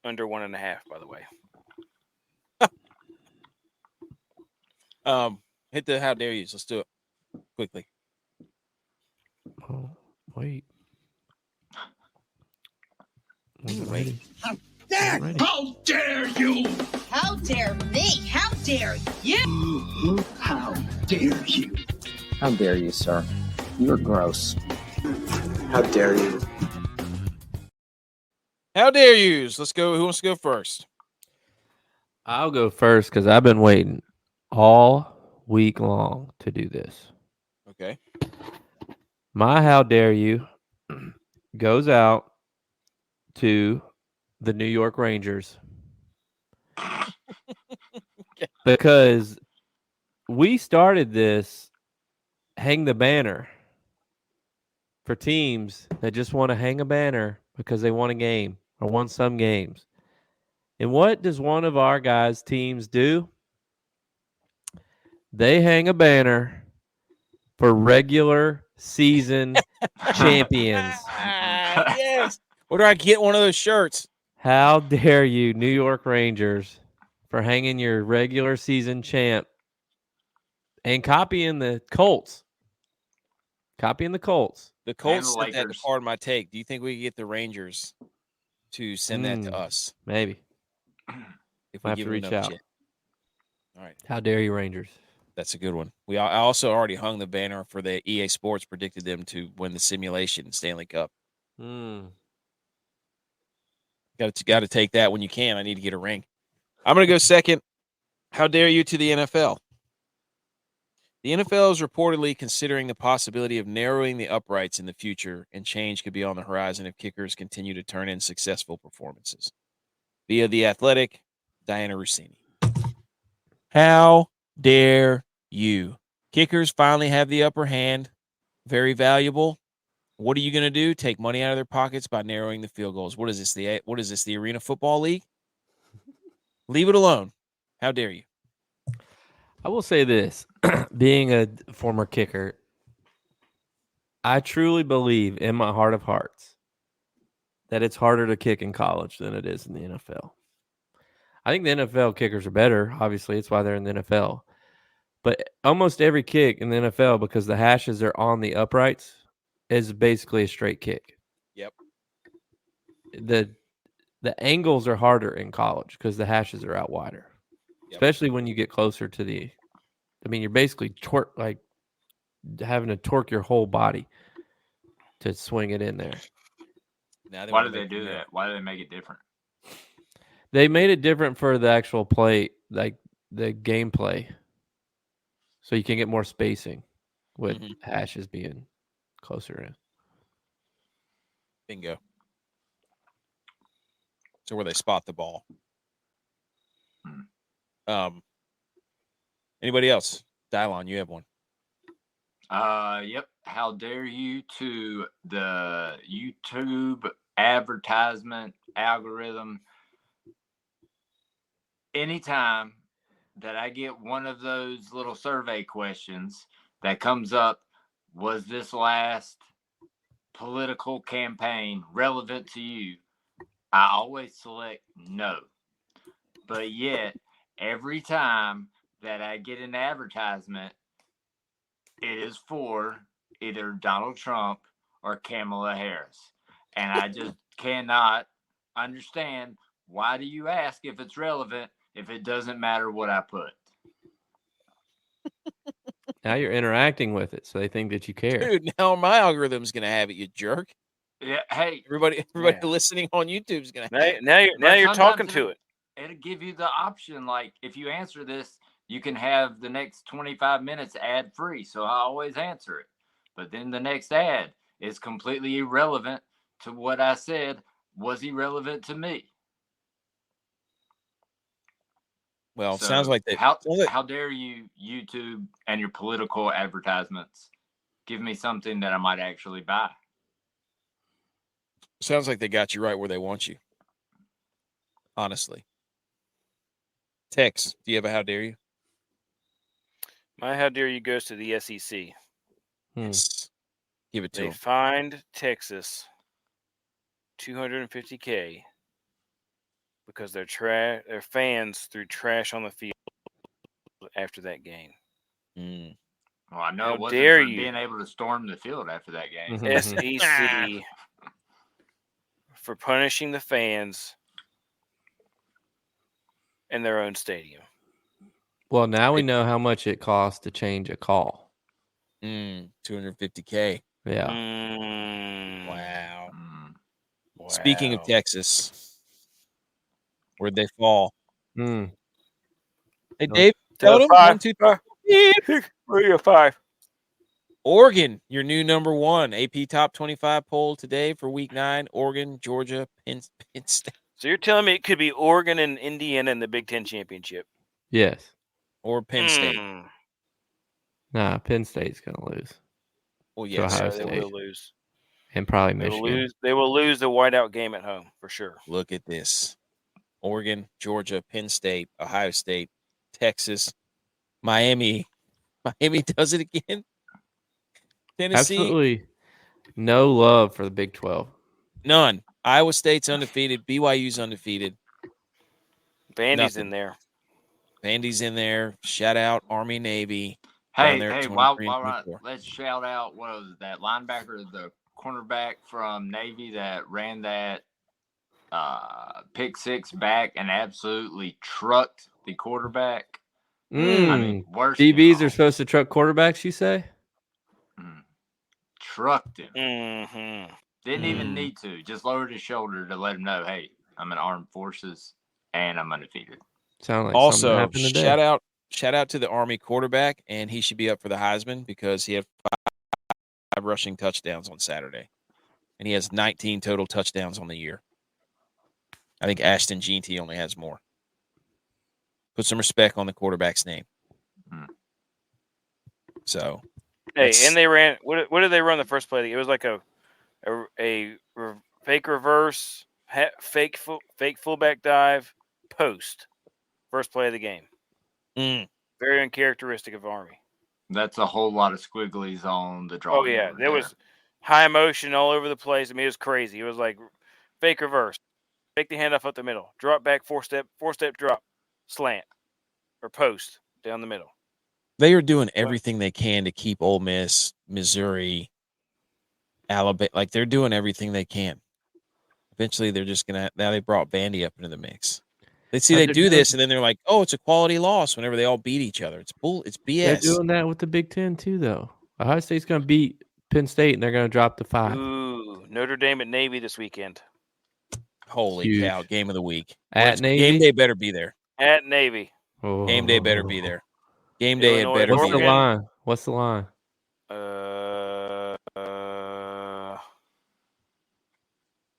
Speaker 2: under 1.5, by the way.
Speaker 1: Hit the how dare yous. Let's do it quickly.
Speaker 4: Oh, wait.
Speaker 1: Wait.
Speaker 5: How dare you?
Speaker 6: How dare me? How dare you?
Speaker 5: How dare you?
Speaker 7: How dare you, sir? You're gross.
Speaker 5: How dare you?
Speaker 1: How dare yous? Let's go. Who wants to go first?
Speaker 4: I'll go first because I've been waiting all week long to do this.
Speaker 1: Okay.
Speaker 4: My how dare you goes out to the New York Rangers because we started this hang the banner for teams that just want to hang a banner because they won a game or won some games. And what does one of our guys' teams do? They hang a banner for regular season champions.
Speaker 1: Yes. Where do I get one of those shirts?
Speaker 4: How dare you, New York Rangers, for hanging your regular season champ and copying the Colts. Copying the Colts.
Speaker 1: The Colts sent that to part of my take. Do you think we could get the Rangers to send that to us?
Speaker 4: Maybe.
Speaker 1: If we
Speaker 4: have
Speaker 1: give
Speaker 4: to reach out.
Speaker 1: Shit. All right.
Speaker 4: How dare you, Rangers?
Speaker 1: That's a good one. I also already hung the banner for the EA Sports, predicted them to win the simulation Stanley Cup. Got to take that when you can. I need to get a ring. I'm going to go second. How dare you to the NFL? The NFL is reportedly considering the possibility of narrowing the uprights in the future, and change could be on the horizon if kickers continue to turn in successful performances. Via The Athletic, Diana Rossini. How dare you? Kickers finally have the upper hand. Very valuable. What are you going to do? Take money out of their pockets by narrowing the field goals. What is this? The Arena Football League? Leave it alone. How dare you?
Speaker 4: I will say this, being a former kicker, I truly believe in my heart of hearts that it's harder to kick in college than it is in the NFL. I think the NFL kickers are better. Obviously, it's why they're in the NFL. But almost every kick in the NFL, because the hashes are on the uprights, is basically a straight kick.
Speaker 1: Yep.
Speaker 4: The angles are harder in college because the hashes are out wider. Yep. Especially when you get closer to you're basically having to torque your whole body to swing it in there.
Speaker 3: Why do they do that? Why do they make it different?
Speaker 4: They made it different for the actual play, like the gameplay, so you can get more spacing with hashes being closer in.
Speaker 1: Bingo. So where they spot the ball. Anybody else? DYLON, you have one.
Speaker 3: Yep. How dare you to the YouTube advertisement algorithm? Anytime that I get one of those little survey questions that comes up, was this last political campaign relevant to you? I always select no. But yet, every time that I get an advertisement, it is for either Donald Trump or Kamala Harris. And I just cannot understand, why do you ask if it's relevant if it doesn't matter what I put?
Speaker 4: Now you're interacting with it, so they think that you care.
Speaker 1: Dude, now my algorithm's gonna have it, you jerk.
Speaker 3: Yeah, hey,
Speaker 1: everybody listening on YouTube's gonna have it.
Speaker 2: Now you're talking to it.
Speaker 3: It'll give you the option, like, if you answer this, you can have the next 25 minutes ad free. So I always answer it. But then the next ad is completely irrelevant to what I said was irrelevant to me.
Speaker 1: Well, so sounds like that.
Speaker 3: How dare you, YouTube, and your political advertisements give me something that I might actually buy?
Speaker 1: Sounds like they got you right where they want you. Honestly. Tex, do you have a how dare you?
Speaker 2: My how dare you goes to the SEC.
Speaker 1: Yes. Give it to
Speaker 2: them. They fined Texas $250K because their fans threw trash on the field after that game.
Speaker 3: Well, I know it wasn't for being able to storm the field after that game.
Speaker 2: SEC for punishing the fans in their own stadium.
Speaker 4: Well, now we know how much it costs to change a call.
Speaker 1: $250K.
Speaker 4: Yeah.
Speaker 1: Wow. Speaking of Texas, where'd they fall? Hey, Dave, tell them 1, 2, 3,
Speaker 2: 5.
Speaker 1: Oregon, your new number 1 AP top 25 poll today for week 9. Oregon, Georgia, Penn State.
Speaker 2: So you're telling me it could be Oregon and Indiana in the Big Ten championship?
Speaker 4: Yes.
Speaker 1: Or Penn State.
Speaker 4: Nah, Penn State's gonna lose.
Speaker 1: Well, yes,
Speaker 2: they will lose,
Speaker 4: and probably Michigan.
Speaker 2: They will lose the whiteout game at home for sure.
Speaker 1: Look at this: Oregon, Georgia, Penn State, Ohio State, Texas, Miami. Miami does it again. Tennessee.
Speaker 4: Absolutely no love for the Big 12.
Speaker 1: None. Iowa State's undefeated. BYU's undefeated.
Speaker 2: Vandy's in there.
Speaker 1: Vandy's in there. Shout out Army, Navy.
Speaker 3: Hey, while let's shout out, what was that linebacker, the cornerback from Navy that ran that pick six back and absolutely trucked the quarterback.
Speaker 4: I mean, DBs are supposed to truck quarterbacks, you say?
Speaker 3: Trucked him. Didn't even need to. Just lowered his shoulder to let him know, hey, I'm in armed forces and I'm undefeated.
Speaker 4: Sound like
Speaker 1: also shout out to the Army quarterback, and he should be up for the Heisman because he had 5 rushing touchdowns on Saturday, and he has 19 total touchdowns on the year. I think Ashton Jeanty only has more. Put some respect on the quarterback's name. So,
Speaker 2: and they ran. What did they run the first play? It was like a fake reverse, fake fullback dive, post. First play of the game. Very uncharacteristic of Army.
Speaker 3: That's a whole lot of squigglies on the draw.
Speaker 2: Oh yeah, there was high motion all over the place. I mean, it was crazy. It was like fake reverse, fake the handoff up the middle, drop back, four step drop, slant, or post down the middle.
Speaker 1: They are doing everything they can to keep Ole Miss, Missouri, Alabama. Like, they're doing everything they can. Eventually, they're just gonna. Now they brought Vandy up into the mix. They do this, and then they're like, "Oh, it's a quality loss." Whenever they all beat each other, it's BS.
Speaker 4: They're doing that with the Big Ten too, though. Ohio State's going to beat Penn State, and they're going to drop the 5.
Speaker 2: Ooh, Notre Dame at Navy this weekend.
Speaker 1: Holy cow! Game of the week
Speaker 4: at Navy.
Speaker 1: Game day better be there.
Speaker 2: At Navy.
Speaker 4: Oh.
Speaker 1: Game day better be there. Game day had better
Speaker 4: What's
Speaker 1: be
Speaker 4: the
Speaker 1: there.
Speaker 4: line? What's the line?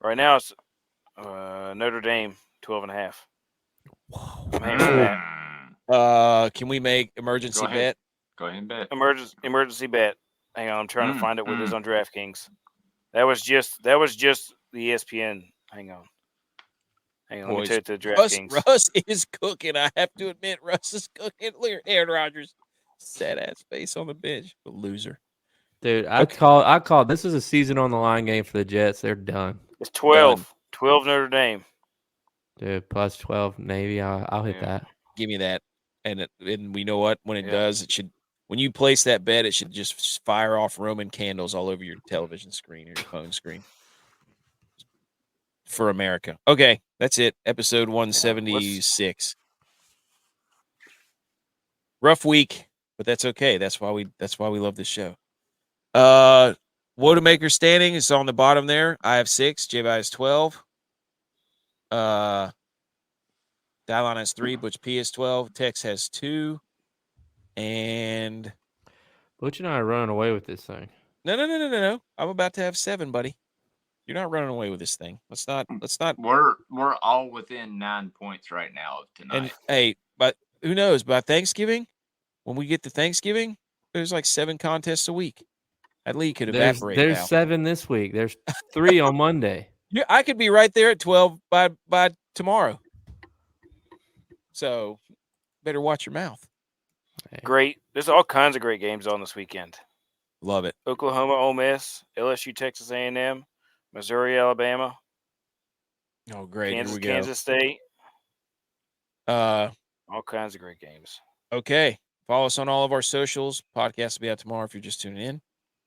Speaker 2: Right now it's Notre Dame 12.5. I'm hanging that.
Speaker 1: Can we make emergency bet?
Speaker 3: Go ahead and bet.
Speaker 2: Emergency bet. Hang on, I'm trying to find it with this on DraftKings. That was just the ESPN. Hang on. Let me take the DraftKings.
Speaker 1: Russ is cooking. I have to admit, Russ is cooking. Look at Aaron Rodgers, sad ass face on the bench, a loser.
Speaker 4: Dude, I call. This is a season on the line game for the Jets. They're done.
Speaker 2: It's 12. Done. 12 Notre Dame.
Speaker 4: Dude, plus 12 Navy. I'll hit that.
Speaker 1: Give me that. And we know what? When it does, it should. When you place that bet, it should just fire off Roman candles all over your television screen or your phone screen. For America. Okay, that's it. Episode 176. Rough week, but that's okay. That's why we love this show. Wodamaker standing is on the bottom there. I have 6. J-By has 12. DYLON has 3. ButchP has 12. Tex has 2. And
Speaker 4: Butch and I are running away with this thing.
Speaker 1: No. I'm about to have 7, buddy. You're not running away with this thing. Let's not.
Speaker 3: We're all within 9 points right now of tonight.
Speaker 1: And hey, but who knows? By Thanksgiving, when we get to Thanksgiving, there's like 7 contests a week. That league could evaporate.
Speaker 4: There's
Speaker 1: now.
Speaker 4: 7 this week. There's 3 on Monday.
Speaker 1: Yeah, I could be right there at 12 by tomorrow. So, better watch your mouth.
Speaker 2: Great. There's all kinds of great games on this weekend.
Speaker 1: Love it.
Speaker 2: Oklahoma, Ole Miss, LSU, Texas A&M, Missouri, Alabama.
Speaker 1: Oh, great.
Speaker 2: Kansas,
Speaker 1: Here we go.
Speaker 2: Kansas State. All kinds of great games.
Speaker 1: Okay. Follow us on all of our socials. Podcast will be out tomorrow if you're just tuning in.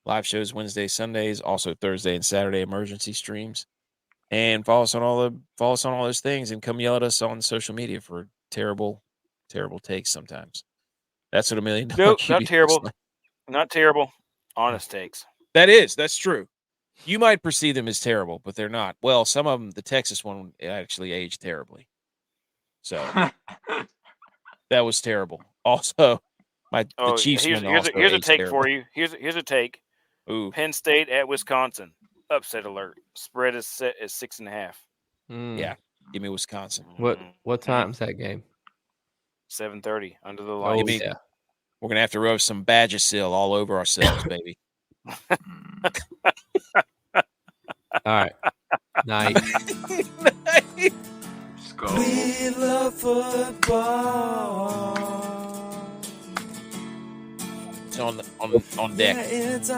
Speaker 1: Live shows Wednesdays, Sundays, also Thursday and Saturday emergency streams. And follow us on all those things and come yell at us on social media for terrible, terrible takes sometimes. That's what $1 million.
Speaker 2: Nope, not terrible. Like. Not terrible. Honest takes.
Speaker 1: That's true. You might perceive them as terrible, but they're not. Well, some of them, the Texas one actually aged terribly. So that was terrible. Also, the Chiefs
Speaker 2: here's a take terrible. For you. Here's a take.
Speaker 1: Ooh.
Speaker 2: Penn State at Wisconsin. Upset alert. Spread is set at 6.5.
Speaker 1: Yeah, give me Wisconsin.
Speaker 4: What time's that game?
Speaker 2: 7:30 under the lights.
Speaker 1: Yeah. We're gonna have to rub some Badgersil all over ourselves, baby.
Speaker 4: All right. Night.
Speaker 3: Let's go.
Speaker 8: We love football.
Speaker 1: It's on deck.
Speaker 8: Yeah, it's